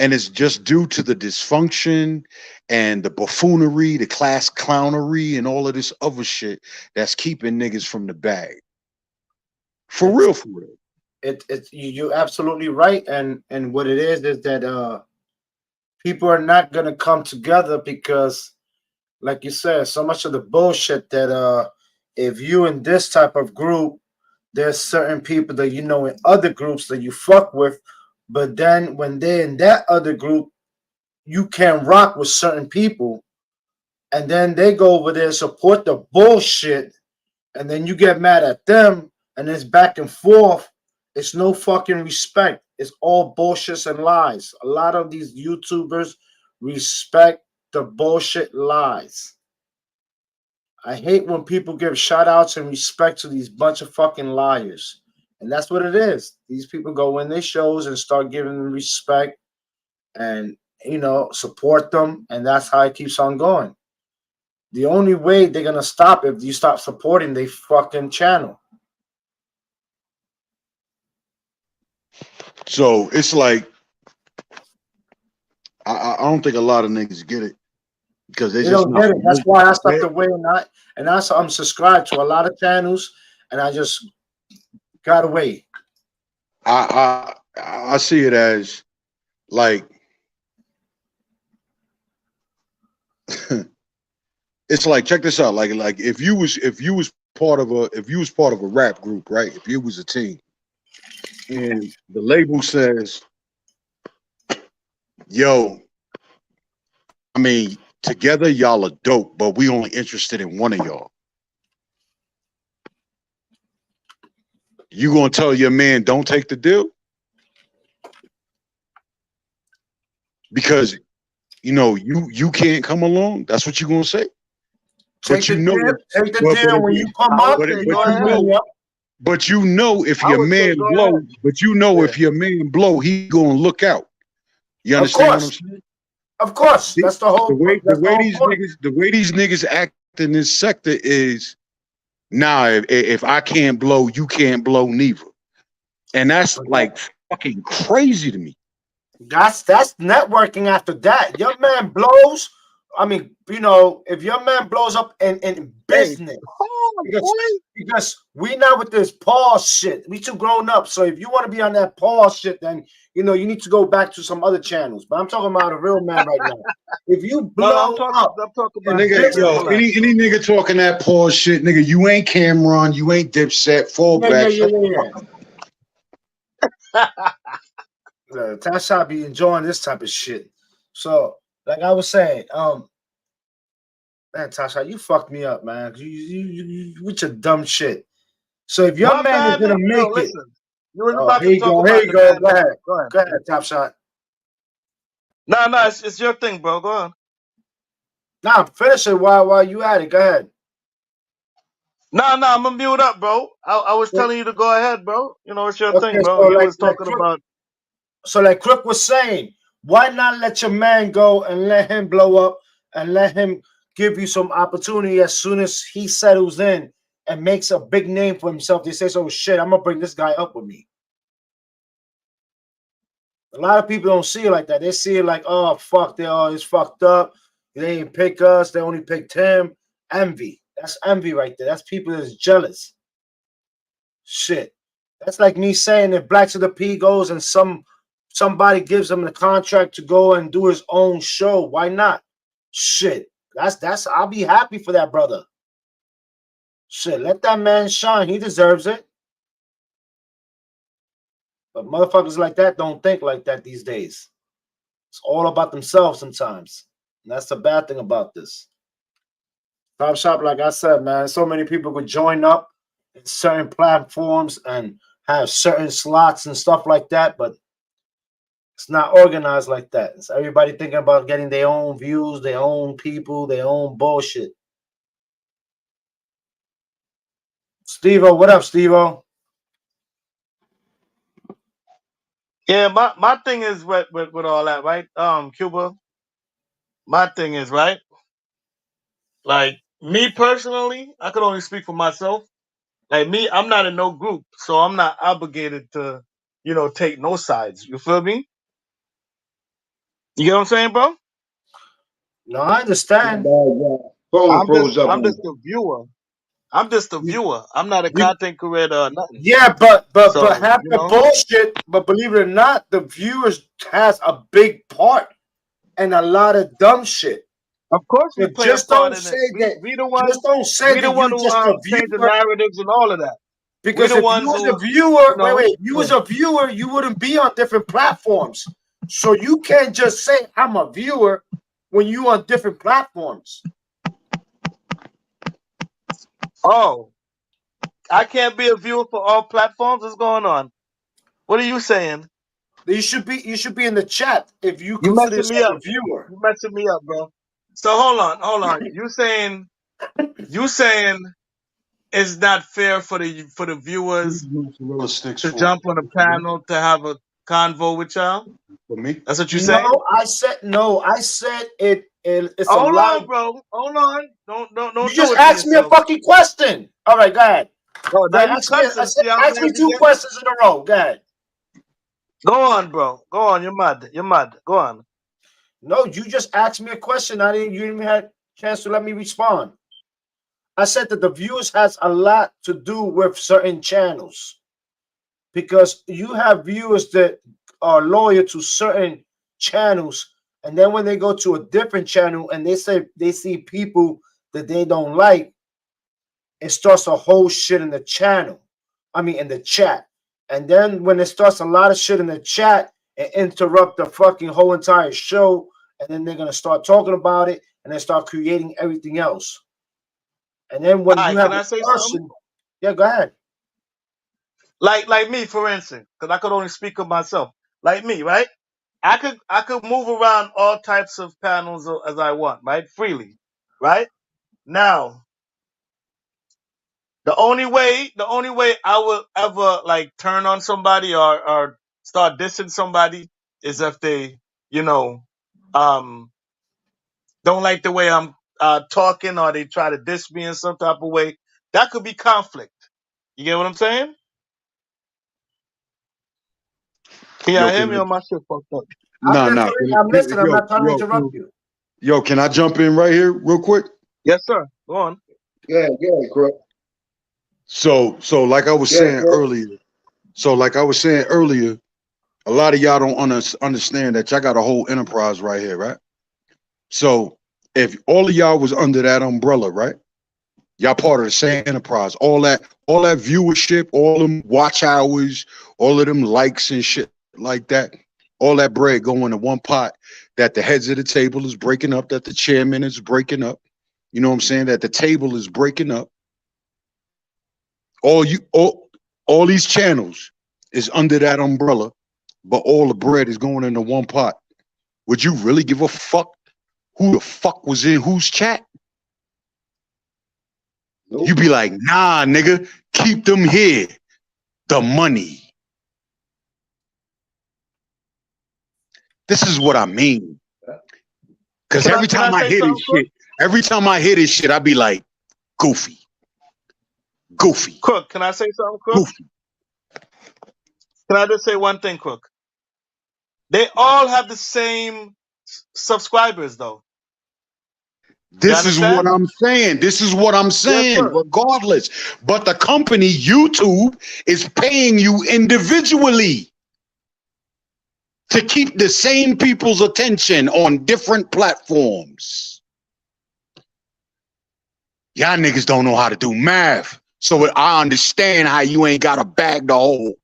And it's just due to the dysfunction and the buffoonery, the class clownery, and all of this other shit that's keeping niggas from the bag. For It's real, for real. you're absolutely right, and what it is that people are not gonna come together because, like you said, so much of the bullshit that if you in this type of group, there's certain people that in other groups that you fuck with, but then when they're in that other group, you can't rock with certain people, and then they go over there support the bullshit, and then you get mad at them, and it's back and forth. It's no fucking respect. It's all bullshits and lies. A lot of these YouTubers respect the bullshit lies. I hate when people give shout outs and respect to these bunch of fucking liars. And that's what it is. These people go in their shows and start giving them respect and, support them. And that's how it keeps on going. The only way they're going to stop if you stop supporting their fucking channel. So it's like I don't think a lot of niggas get it because they're They just don't not get it. That's familiar. why I stepped away and I'm subscribed to a lot of channels and I just got away. I see it as like it's like, check this out, like if you was part of a rap group, right? If you was a team and the label says, yo, I mean, together y'all are dope, but we only interested in one of y'all. You gonna tell your man don't take the deal? Because you can't come along. That's what you gonna say. Take the deal when you come I would up. say You go want to ahead. bring me up. But if I your would say man go blow, ahead. if your man blow, he gonna look out. You Of understand what I'm course, saying? of course. That's the whole. The That's the way whole these point. niggas act in this sector is, nah, if I can't blow, you can't blow neither. And that's like fucking crazy to me. That's networking. After that, your man blows. I mean, if your man blows up in Hey, business, oh, because we not with this pause shit. We too grown up. So if you want to be on that pause shit, then you need to go back to some other channels. But I'm talking about a real man right now. If you blow I'm talking. up I'm talking Yeah, about in nigga, sector. yo, business, Hold on. any nigga talking that pause shit, nigga, you ain't Cameron, you ain't Dipset, fall yeah, yeah, back, yeah, shut the yeah, fuck up. yeah. Tasha be enjoying this type of shit. So, like I was saying, man, Tasha, you fucked me up, man. You with your dumb shit. So if your My man is bad, gonna nigga. Yo, make it, listen. You was oh, about here to you talk go, here about you the go. man. Go ahead, Go ahead. go ahead, Top Shot. No, it's your thing, bro. Go on. Nah, finish it while you at it. Go ahead. No, I'm gonna mute up, bro. I was So- telling you to go ahead, bro. It's your Okay, thing, bro. so You was talking about. like Crook was saying, why not let your man go and let him blow up and let him give you some opportunity as soon as he settles in and makes a big name for himself? They say, "Oh shit, I'm gonna bring this guy up with me." A lot of people don't see it like that. They see it like, "Oh fuck, it's fucked up. They didn't pick us. They only picked him." Envy. That's envy right there. That's people that's jealous. Shit. That's like me saying if Black to the P goes and somebody gives him the contract to go and do his own show, why not? Shit. That's I'll be happy for that brother. Shit, let that man shine. He deserves it. But motherfuckers like that don't think like that these days. It's all about themselves sometimes. And that's the bad thing about this. Top Shop, like I said, man, so many people could join up in certain platforms and have certain slots and stuff like that, but it's not organized like that. It's everybody thinking about getting their own views, their own people, their own bullshit. Steve-O, what up, Steve-O? Yeah, my thing is with all that, right? Cuba, my thing is, right? Like me personally, I could only speak for myself. Like me, I'm not in no group, so I'm not obligated to, take no sides. You feel me? You get what I'm saying, bro? No, I understand. Phone froze up I'm on just a viewer. I'm just a viewer. I'm not a You, content creator or nothing. yeah, but So, half the bullshit, but believe it or not, the viewers has a big part and a lot of dumb shit. of course we So play a just part don't in say it. that. We the ones Just don't say we the that one you who just a change the viewer. narratives and all of that. We Because the if you ones was a who, viewer, wait, you yeah. was a viewer, you wouldn't be on different platforms. So you can't just say I'm a viewer when you on different platforms. Oh, I can't be a viewer for all platforms. What's going on? What are you saying? You should be in the chat if you You consider messing me yourself up. a viewer. You messing me up, bro. So hold on. You saying it's not fair for the viewers Sticks to for jump on a panel to have a convo with y'all? me. That's what you saying? No, I said no. I said it's a Hold lot. on, bro. Hold on. You Don't do just it to asked me a yourself. fucking question. All right, go ahead. Oh, Go now ahead. you cussing. See how Ask mad me you two get? questions in a row. Go ahead. Go on, bro. Go on. You're mad. You're mad. Go on. No, you just asked me a question. You didn't even have a chance to let me respond. I said that the viewers has a lot to do with certain channels because you have viewers that are loyal to certain channels, and then when they go to a different channel and they say they see people that they don't like, it starts a whole shit in the channel. I mean, in the chat. And then when it starts a lot of shit in the chat, it interrupt the fucking whole entire show. And then they're gonna start talking about it and then start creating everything else. And then when All you right. Can have I a say something? person, yeah, go ahead. Like me, for instance, because I could only speak of myself. Like me, right? I could move around all types of panels as I want, right? Freely, right? Now, the only way I will ever like turn on somebody or start dissing somebody is if they, you know, um, don't like the way I'm talking or they try to diss me in some type of way. That could be conflict. You get what I'm saying? Can Yo, y'all hear can me I? or my shit fucked up? I'm Nah, nah. listening. I'm listening. I'm not trying to interrupt you. Yo, can I jump in right here real quick? Yes, sir. Go on. Yeah, Crook. So, like I was saying earlier. So, like I was saying earlier, a lot of y'all don't understand that y'all got a whole enterprise right here, right? So, if all of y'all was under that umbrella, right? Y'all part of the same enterprise. All that viewership, all them watch hours, all of them likes and shit like that. All that bread going to one pot that the heads of the table is breaking up, that the chairman is breaking up. You know what I'm saying? That the table is breaking up. All these channels is under that umbrella, but all the bread is going into one pot. Would you really give a fuck who the fuck was in whose chat? Nope. You be like, nah, nigga, keep them here. The money. This is what I mean. Because every Can I time I say hear something, this Crook? shit, I be like, goofy. Crook, can I say something, Crook? Goofy. Can I just say one thing, Crook? They all have the same subscribers, though. You This is what understand? I'm saying. Yes, sir. Regardless. But the company, YouTube, is paying you individually to keep the same people's attention on different platforms. Y'all niggas don't know how to do math. So I understand how you ain't got to bag the whole.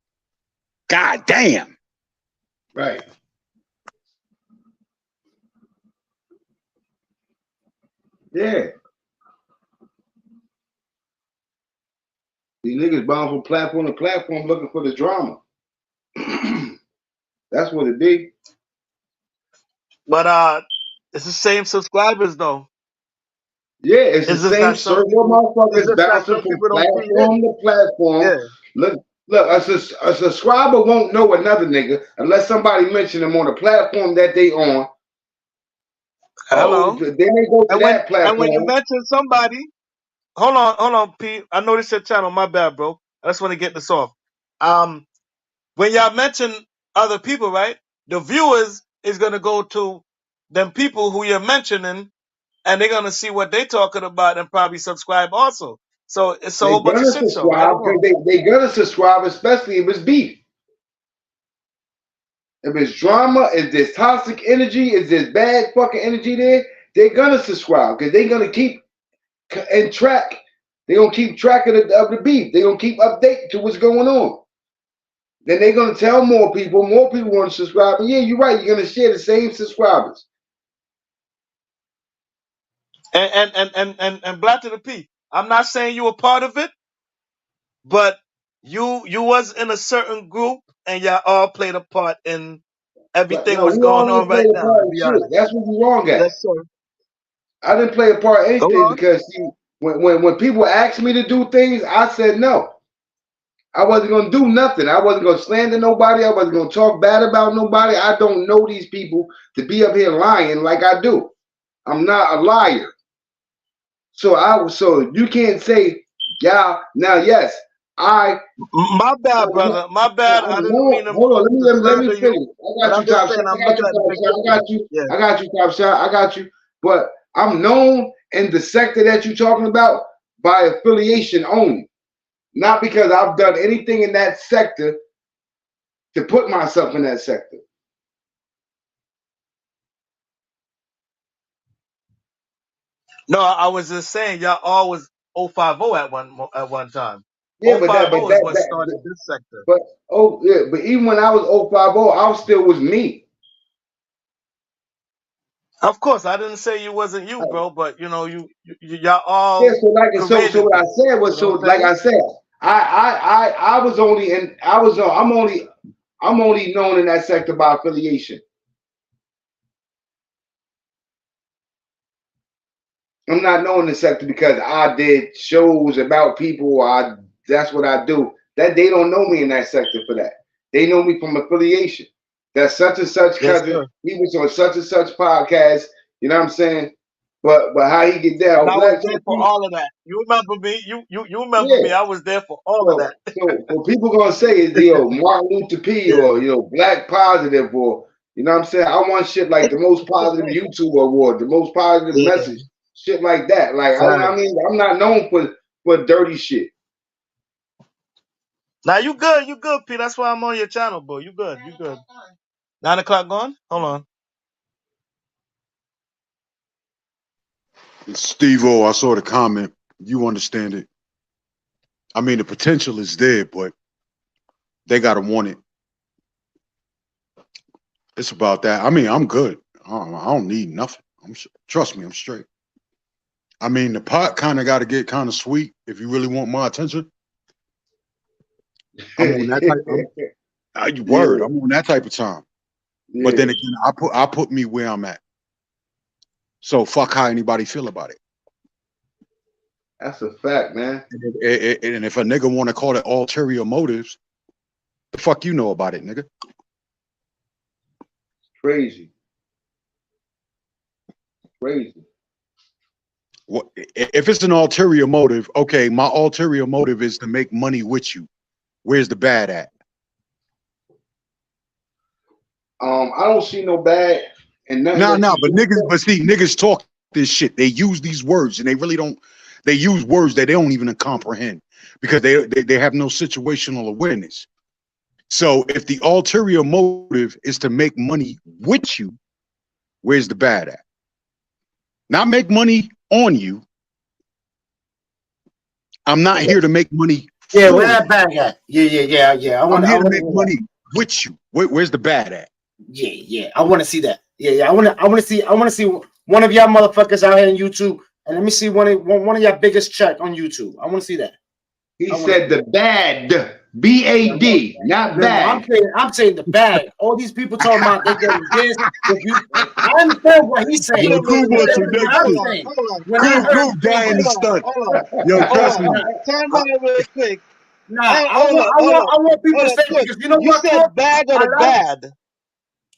God damn. Right. Yeah. These niggas bound from platform to platform looking for the drama. That's what it be. But it's the same subscribers though. Yeah, it's the It's just same that some circle of people. It's motherfuckers just that bouncing some from people don't feed platform in. to platform. Yeah. Look, a subscriber won't know another nigga unless somebody mention them on the platform that they on. Oh, Hello. then they go to that And when you platform. mention somebody, hold on, Pete. I know this your channel. My bad, bro. I just want to get this off. When y'all mention other people, right? The viewers is gonna go to them people who you're mentioning, and they're gonna see what they talking about and probably subscribe also. So it's a They whole bunch of gonna shit show, right subscribe or because wrong. they gonna subscribe, especially if it's beef. If it's drama, if there's toxic energy, if there's bad fucking energy there, they're gonna subscribe because they're gonna keep and track. They're gonna keep track of the beef. They're gonna keep update to what's going on. Then they're gonna tell more people. More people want to subscribe. And yeah, you're right. You're gonna share the same subscribers. And Black to the P. I'm not saying you were part of it, but you was in a certain group and y'all all played a part in But everything no, was we going all on didn't play right a now, part to in be shit. honest. That's what we wrong at. Yes, sir. I didn't play a part in Go anything on. because see, when people asked me to do things, I said no. I wasn't gonna do nothing. I wasn't gonna slander nobody. I wasn't gonna talk bad about nobody. I don't know these people to be up here lying like I do. I'm not a liar. So you can't say, yeah. Now, yes, My bad, brother. My bad. I I'm didn't mean known. to, Hold on, to let me slander you, finish. I but got I'm you, just Top Shot. saying I'm I got looking you, at the Top big Shot. I picture. got you. Yeah. I got you, Top Shot. I got you. But I'm known in the sector that you're talking about by affiliation only, not because I've done anything in that sector to put myself in that sector. No, I was just saying y'all all was 050 at one time. Yeah, but 050 is what started this sector. but oh yeah, but even when I was 050, I still was me. Of course, I didn't say you wasn't you, bro, but you know, y'all all Yeah, so created what I this. said You was know so what I'm like saying? I said, I was only in I'm only known in that sector by affiliation. I'm not known in the sector because I did shows about people. That's what I do. That they don't know me in that sector for that. They know me from affiliation. That such and such Yes, cousin, sir. he was on such and such podcast. You know what I'm saying? But how he get And down? I was there for all of that. You remember me? You remember Yeah. me? I was there for all of So, that. so what people gonna say is, Martin Luther P Yeah. or Black Positive or you know what I'm saying? I want shit like the most positive YouTube award, the most positive Yeah. message, shit like that. Like I Facts. mean, I'm not known for dirty shit. Now you good, P. That's why I'm on your channel, bro. You good. 9 o'clock gone? Hold on. Steve-O, I saw the comment. You understand it. I mean, the potential is there, but they gotta want it. It's about that. I mean, I'm good. I don't need nothing. Trust me, I'm straight. I mean, the pot kind of got to get kind of sweet if you really want my attention. I'm on that type. Yeah, I'm on that type of time. But yeah, then again, I put me where I'm at. So fuck how anybody feel about it. that's a fact, man. And if a nigga want to call it ulterior motives, the fuck you know about it, nigga? Crazy. What if it's an ulterior motive? Okay, my ulterior motive is to make money with you. Where's the bad at? I don't see no bad and nothing that you But do. niggas talk this shit. They use these words and they really don't. They use words that they don't even comprehend because they have no situational awareness. So if the ulterior motive is to make money with you, where's the bad at? Not make money on you. I'm not here to make money. Yeah, where that bag at? Yeah. I'm here to make money with you. Where's the bad at? Yeah. I want to see that. Yeah. I want to see one of y'all motherfuckers out here on YouTube And let me see one of your biggest check on YouTube. I want to see that. He said the bad, B-A-D, not bad. I'm saying the bag. All these people talking about they getting this. I understand what he's saying. Yo, Cool wants some next I'm shit. saying. Cool dying to stunt. Yo, trust me. Time out real quick. Nah, Hey, I want people to say, because you know You what? said bad or the bad?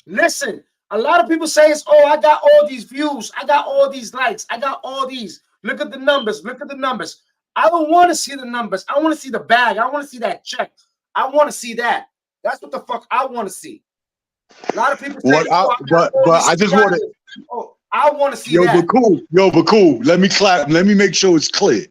Listen, a lot of people say, oh, I got all these views. I got all these likes. I got all these. Look at the numbers. Look at the numbers. I don't want to see the numbers. I want to see the bag. I want to see that check. I want to see that. That's what the fuck I want to see. A lot of people say, but I just want to. Oh, I want to see that. But cool. Let me clap. Let me make sure it's clear.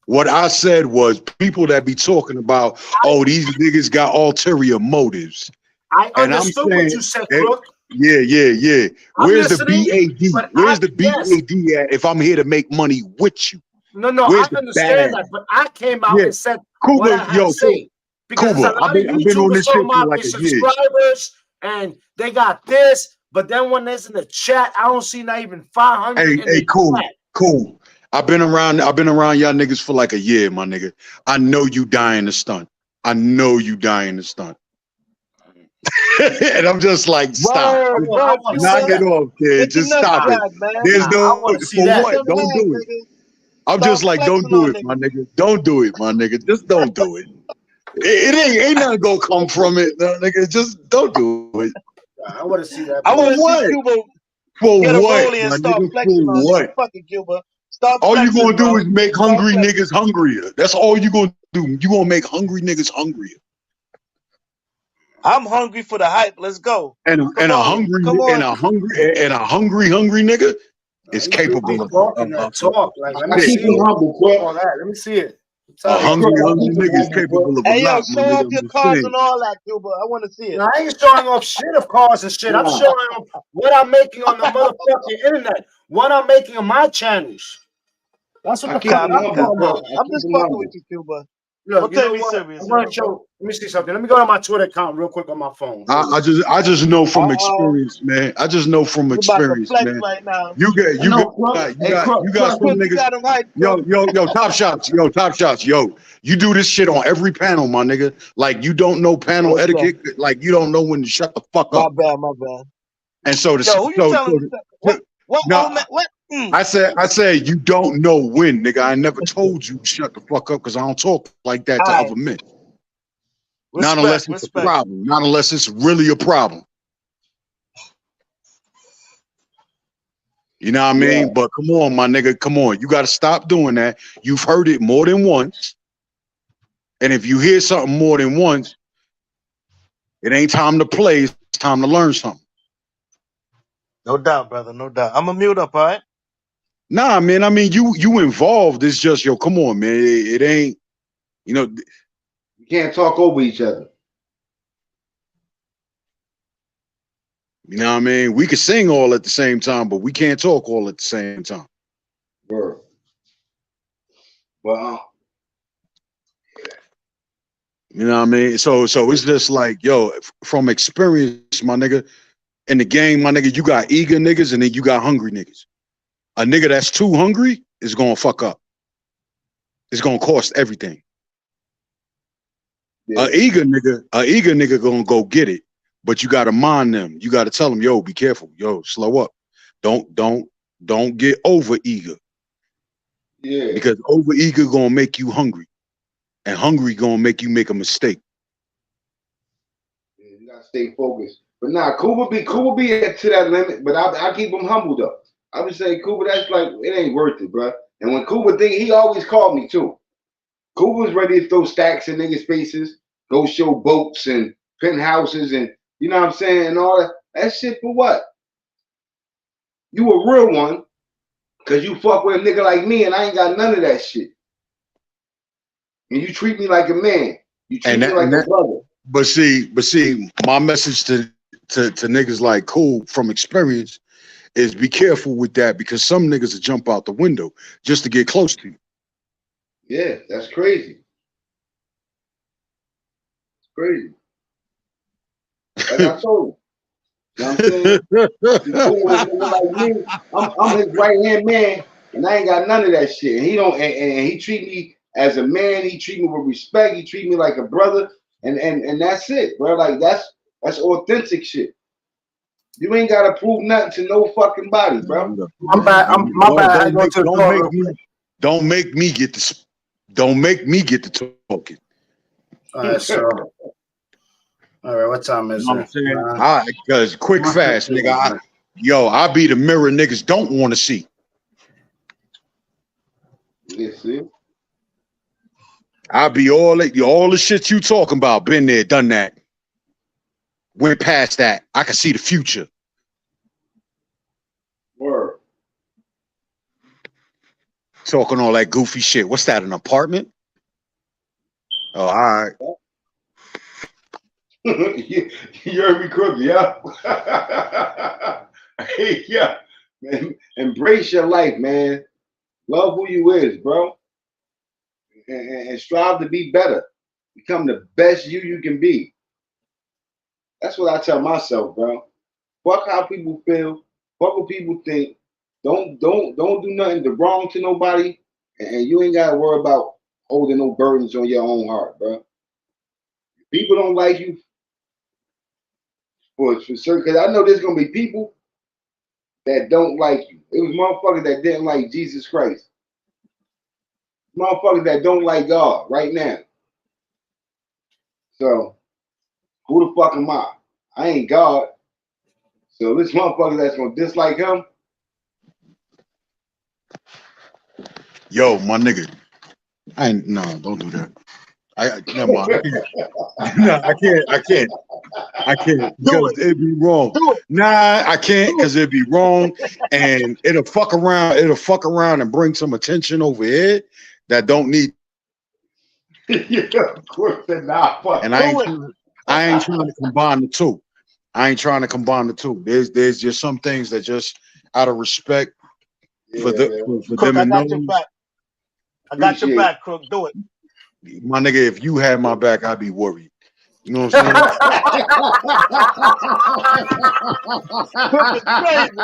What I said was people that be talking about, these niggas got ulterior motives. I understood what you said, Crook. Yeah. Where's the BAD? Where's the BAD at if I'm here to make money with you? No, I understand that, but I came out and said what I had to say. Because a lot of YouTubers talking about their subscribers and they got this, but then when there's in the chat, I don't see not even 500. Hey, cool. I've been around y'all niggas for like a year, my nigga. I know you dying to stunt. And I'm just like, stop. Knock it off, kid. Just stop it. There's no for what? Don't do it. I'm just like, don't do it, my nigga. Don't do it, my nigga. Just don't do it. It ain't nothing gonna come from it, nigga. Just don't do it. I want to see that. I want to see Cuba get a rollie and start flexing on what? Fucking Cuba. All you gonna do is make hungry niggas hungrier. That's all you gonna do. You gonna make hungry niggas hungrier. I'm hungry for the hype. Let's go. And a hungry nigga is capable of talk. Like, let me see it. A hungry nigga is capable of. Hey, yo, show off your cars and all that, Cuba. I want to see it. No, I ain't showing off shit of cars and shit. I'm showing off what I'm making on the motherfucking internet. What I'm making on my channels. That's what the fuck I'm talking about. I'm just fucking with you, Cuba. Look, you know what? I'm gonna show. Let me see something. Let me go to my Twitter account real quick on my phone. I just know from experience, man. I just know from experience, man. Right now. You got some niggas. Yo, top shots. Yo, you do this shit on every panel, my nigga. Like you don't know panel etiquette. Like you don't know when to shut the fuck up. My bad. And so the who you telling what? I said you don't know when, nigga. I never told you shut the fuck up because I don't talk like that to other men. Not unless it's a problem. Not unless it's really a problem. You know what I mean? Yeah. But come on, my nigga. Come on. You got to stop doing that. You've heard it more than once. And if you hear something more than once, it ain't time to play. It's time to learn something. No doubt, brother. No doubt. I'm going to mute up, all right? Nah, man. I mean, you involved. It's just, yo, come on, man. It ain't, you know. You can't talk over each other. You know what I mean? We can sing all at the same time, but we can't talk all at the same time. Word. Well, you know what I mean? So it's just like, yo, from experience, my nigga, in the game, my nigga, you got eager niggas and then you got hungry niggas. A nigga that's too hungry is gonna fuck up. It's gonna cost everything. Yeah. A eager nigga gonna go get it, but you gotta mind them. You gotta tell them, yo, be careful, yo, slow up. Don't get over eager. Yeah. Because over eager gonna make you hungry. And hungry gonna make you make a mistake. Yeah, you gotta stay focused. But nah, Cuba be to that limit, but I keep him humble though. I would say, Cuba, that's like, it ain't worth it, bro. And when Cuba think, he always called me too. Cuba's ready to throw stacks in niggas' faces, go show boats and penthouses and, you know what I'm saying, and all that. That shit for what? You a real one, because you fuck with a nigga like me and I ain't got none of that shit. And you treat me like a man. You treat me like a brother. But see, my message to niggas like Cool from experience is be careful with that, because some niggas will jump out the window just to get close to you. Yeah, that's crazy. It's crazy. Like I told you. You know what I'm saying? Like me, I'm his right-hand man. And I ain't got none of that shit. And he don't. And he treat me as a man. He treat me with respect. He treat me like a brother. And that's it, bro. Like that's authentic shit. You ain't gotta prove nothing to no fucking body, bro. I'm bad. My bad. I go to the toilet. Don't make me get the. Don't make me get the talking. All right, so. All right, what time is it? All right, because quick, fast, nigga. I be the mirror niggas don't want to see. Yeah, see? I be all the shit you talking about. Been there, done that. Went past that. I can see the future. Word. Talking all that goofy shit. What's that? An apartment? Oh, all right. You heard me, Crook, yeah. Hey, yeah. Man, embrace your life, man. Love who you is, bro. And strive to be better. Become the best you can be. That's what I tell myself, bro. Fuck how people feel. Fuck what people think. Don't do nothing to wrong to nobody, and you ain't gotta worry about holding no burdens on your own heart, bro. People don't like you for certain, because I know there's gonna be people that don't like you. It was motherfuckers that didn't like Jesus Christ. Motherfuckers that don't like God right now. So who the fuck am I? I ain't God. So this motherfucker that's gonna dislike him. Yo, my nigga. Don't do that. Never mind. I can't because it'd be wrong. Nah, I can't because it'd be wrong, and it'll fuck around and bring some attention over here that don't need. Yeah, of course, nah, fuck. And I ain't trying to combine the two. There's just some things that just out of respect for them and those. I got your back, Crook. Do it. My nigga, if you had my back, I'd be worried. You know what I'm saying? Crook is crazy.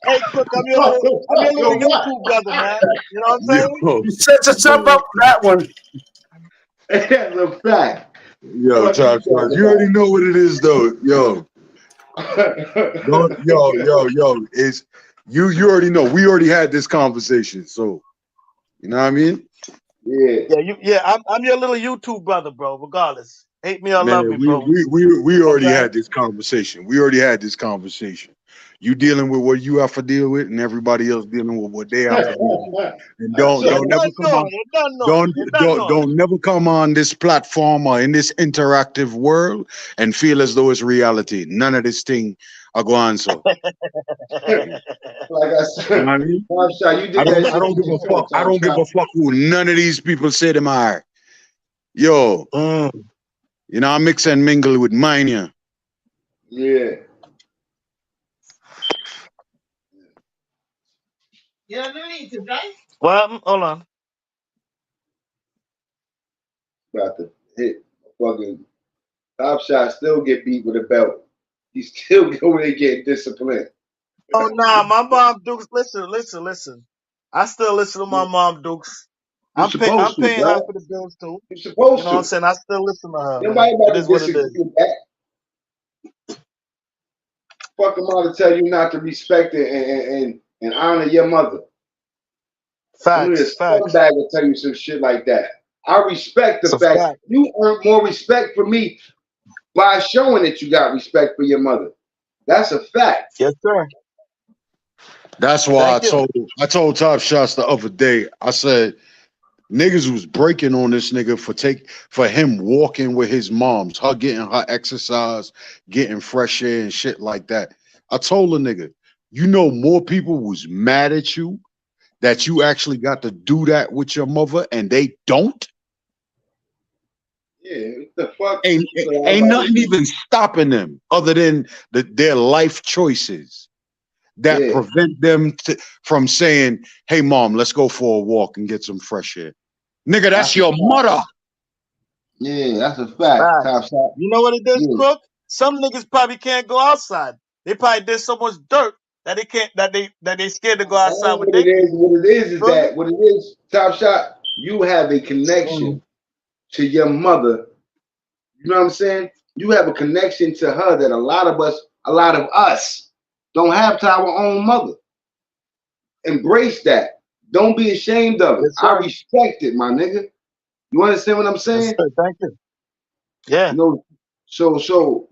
Hey, Crook, I'm your little YouTube brother, man. You know what I'm saying? You set yourself up for that one. That's a fact. Yo, Chop, you already know what it is, though. Yo. It's you already know. We already had this conversation, so you know what I mean? Yeah. I'm your little YouTube brother, bro. Regardless, hate me or love me, bro. We already had this conversation. You dealing with what you have to deal with, and everybody else dealing with what they have to deal with. And don't never come on this platform or in this interactive world and feel as though it's reality. None of this thing are going so. Like I said, you know what I mean? I don't give a fuck. I don't give a fuck who none of these people say them are. Yo, you know, I mix and mingle with mine, yeah. Yeah. Yeah, no need to, right? Well, hold on. About to hit fucking Top Shot, still get beat with a belt. He still go there getting disciplined. Oh nah, my mom Dukes. Listen. I still listen to my mom Dukes. I'm paying her for the bills too. You're supposed You know what I'm saying? I still listen to her. Nobody about It to is what it is. disagree with that. Fuck them all to tell you not to respect it and honor your mother. Facts. Scumbag will tell you some shit like that. I respect the fact you earn more respect for me by showing that you got respect for your mother. That's a fact. Yes, sir. That's why I told Top Shots the other day. I said niggas was breaking on this nigga for him walking with his moms, her getting her exercise, getting fresh air and shit like that. I told a nigga, you know, more people was mad at you that you actually got to do that with your mother and they don't. Yeah, what the fuck? Ain't nothing even stopping them other than their life choices that prevent them from saying, hey, mom, let's go for a walk and get some fresh air. Nigga, that's your mother. Yeah, that's a fact. Top Shot. You know what it is, Crook? Some niggas probably can't go outside. They probably did so much dirt that they can't that they scared to go outside All with what it their is, kids. what it is, Top Shot, you have a connection to your mother. You know what I'm saying? You have a connection to her that a lot of us don't have to our own mother. Embrace that. Don't be ashamed of it. Yes, I sir. respect it, my nigga. You understand what I'm Yes, saying? sir. Thank you. Yeah. You know, so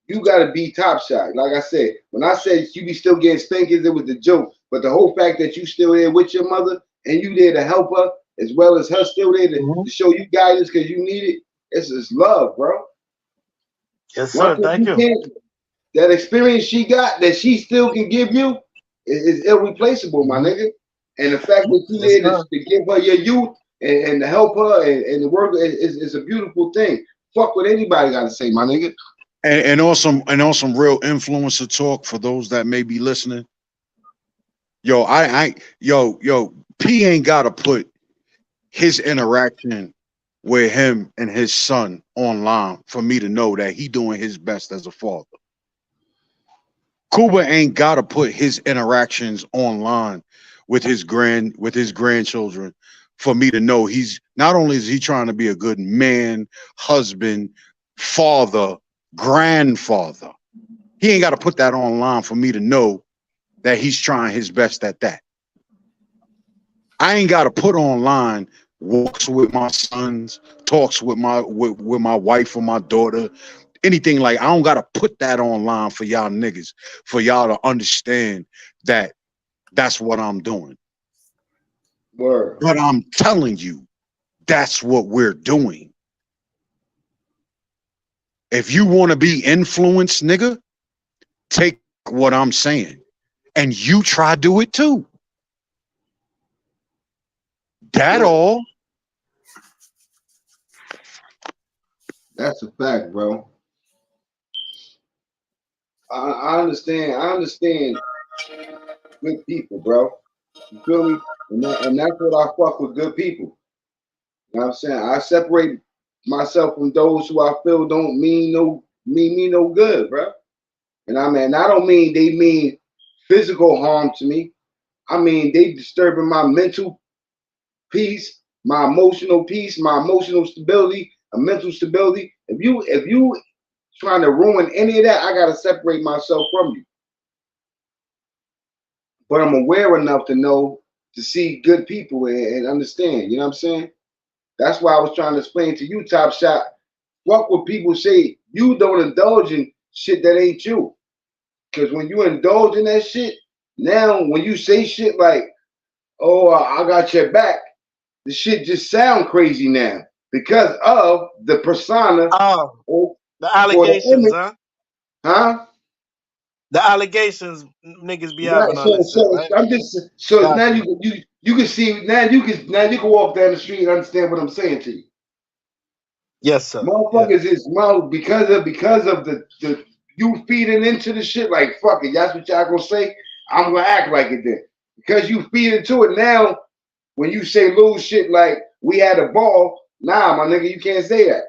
you gotta be Top Shot. Like I said, when I said you be still getting spankings, it was the joke. But the whole fact that you still there with your mother and you there to help her, as well as her still there to show you guidance because you need it, it's love, bro. Yes, One sir. thing Thank you you. can't, that experience she got that she still can give you is irreplaceable, my nigga. And the fact that you Yes, there sir. to give her your youth and to help her and the work is a beautiful thing. Fuck what anybody got to say, my nigga. And on some real influencer talk for those that may be listening. Yo, P ain't gotta put his interaction with him and his son online for me to know that he doing his best as a father. Cuba ain't gotta put his interactions online with his grandchildren for me to know he's not only is he trying to be a good man, husband, father, grandfather. He ain't got to put that online for me to know that he's trying his best at that. I ain't got to put online walks with my sons, talks with my wife or my daughter, anything like. I don't got to put that online for y'all niggas, for y'all to understand that that's what I'm doing. Word. But I'm telling you, that's what we're doing. If you want to be influenced, nigga, take what I'm saying and you try to do it too. That all. That's a fact, bro. I understand. I understand good people, bro. You feel me? And that's what I fuck with, good people. You know what I'm saying? I separate myself from those who I feel don't mean no good, bro. And I don't mean they mean physical harm to me. I mean they disturbing my mental peace, my emotional peace, my emotional stability, a mental stability. If you trying to ruin any of that, I gotta separate myself from you. But I'm aware enough to know to see good people and understand. You know what I'm saying? That's why I was trying to explain to you, Top Shot. Fuck what people say. You don't indulge in shit that ain't you. Because when you indulge in that shit, now when you say shit like, "Oh, I got your back," the shit just sound crazy now because of the persona or The the allegations, image, huh? huh? The allegations niggas be Right. having on this shit, right? I'm just so now Gotcha. you can see now you can walk down the street and understand what I'm saying to you. Yes, sir. Yeah. Motherfuckers is mouth because of the you feeding into the shit like fuck it. That's what y'all gonna say. I'm gonna act like it then because you feed into it now. When you say little shit like we had a ball, nah, my nigga, you can't say that.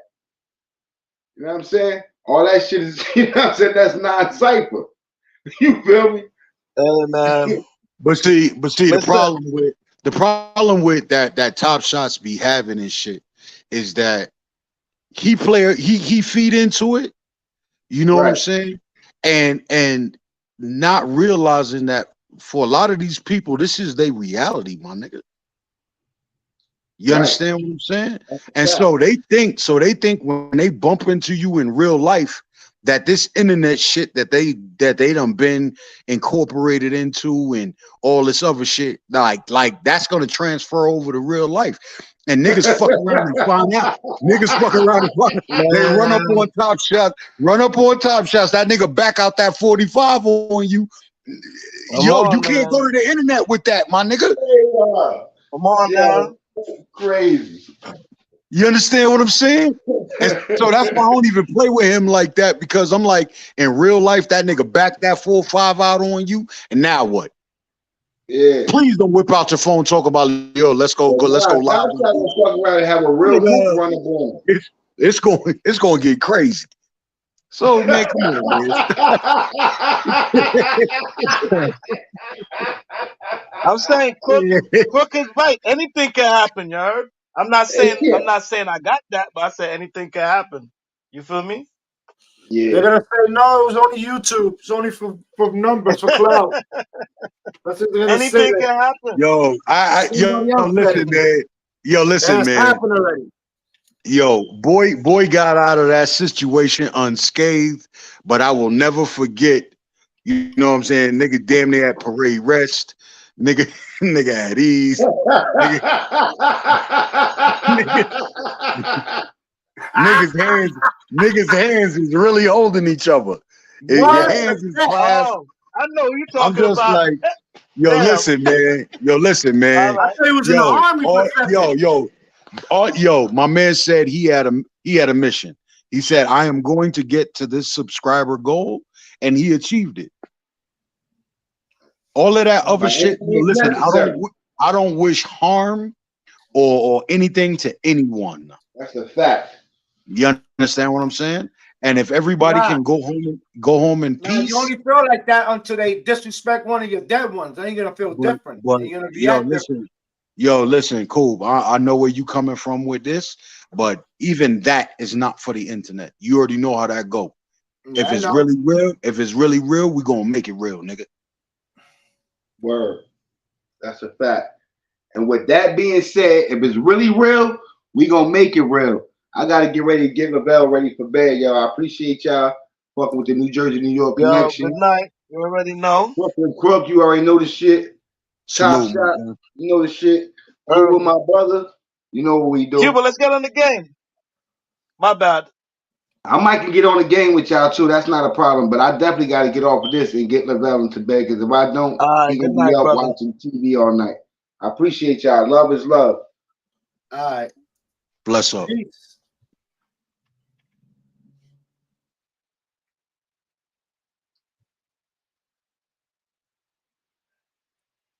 You know what I'm saying? All that shit is, you know what I'm saying? That's non-cipher. You feel me? Hey man. But see, the Listen. problem with that Top Shots be having and shit is that he feed into it. You know what I'm Right. saying? And not realizing that for a lot of these people, this is their reality, my nigga. You Right. understand what I'm saying? That's And a fact. so they think when they bump into you in real life that this internet shit that they done been incorporated into and all this other shit, like that's gonna transfer over to real life. And niggas fuck around and find out. Niggas fuck around and find out. They run up Man. on Top Shots, that nigga back out that 45 on you. Come Yo, you on, can't man. go to the internet with that, my nigga. Come on Yeah, now. crazy. You understand what I'm saying? And so that's why I don't even play with him like that, because I'm like, in real life, that nigga back that 4-5 out on you, and now what? Yeah. Please don't whip out your phone, talk about, yo, let's go Top live. Shot gonna fuck around and have a real group Nigga, running on him. it's going to get crazy. So man, come on, I'm saying man. Crook is right. Anything can happen, you heard? I'm not saying I got that, but I said anything can happen. You feel me? They're Yeah. gonna say no. It was only YouTube. It's only for numbers for cloud. That's what they're gonna say. Anything Like can happen. somebody else said Listen, it. man. Yo, It listen, has man. happened already. Yo, boy got out of that situation unscathed, but I will never forget, you know what I'm saying? Nigga damn near at parade rest. Nigga, nigga at ease. Nigga, nigga, niggas hands, niggas hands is really holding each other. Your What? hands is clasped. Oh, I know who you I'm talking just about. like, yo, Damn. listen, man. Yo, listen, All man. I right. thought he was in the Yo, army for a second. yo, my man said he had a mission. He said, I am going to get to this subscriber goal, and he achieved it. All of that other By any shit, means listen, necessary. I don't wish harm or anything to anyone. That's a fact. You understand what I'm saying? And if everybody Nah, can go home in nah, you peace, only feel like that until they disrespect one of your dead ones. Then you're gonna feel different. but Then you're gonna yo, react different. listen, cool. I know where you coming from with this, but even that is not for the internet. You already know how that go. Yeah, I know. If it's really real, we gonna make it real, nigga. Word. That's a fact. And with that being said, if it's really real, we gonna make it real. I gotta get ready to get the bell ready for bed, y'all. I appreciate y'all fucking with the New Jersey, New York Yo, connection. good night. You already know. Brooklyn Crook, you already know the shit. Top Salute, Shot, man. you know the shit. Cuba, my brother, you know what we do. Cuba, let's get on the game. My bad. I might can get on the game with y'all too. That's not a problem. But I definitely got to get off of this and get Lavelle into bed. Because if I don't, All right, he good gonna be night, up brother. watching TV all night. I appreciate y'all. Love is love. All right. Bless up. Peace.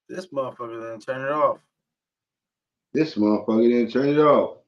This motherfucker didn't turn it off. This motherfucker didn't turn it off.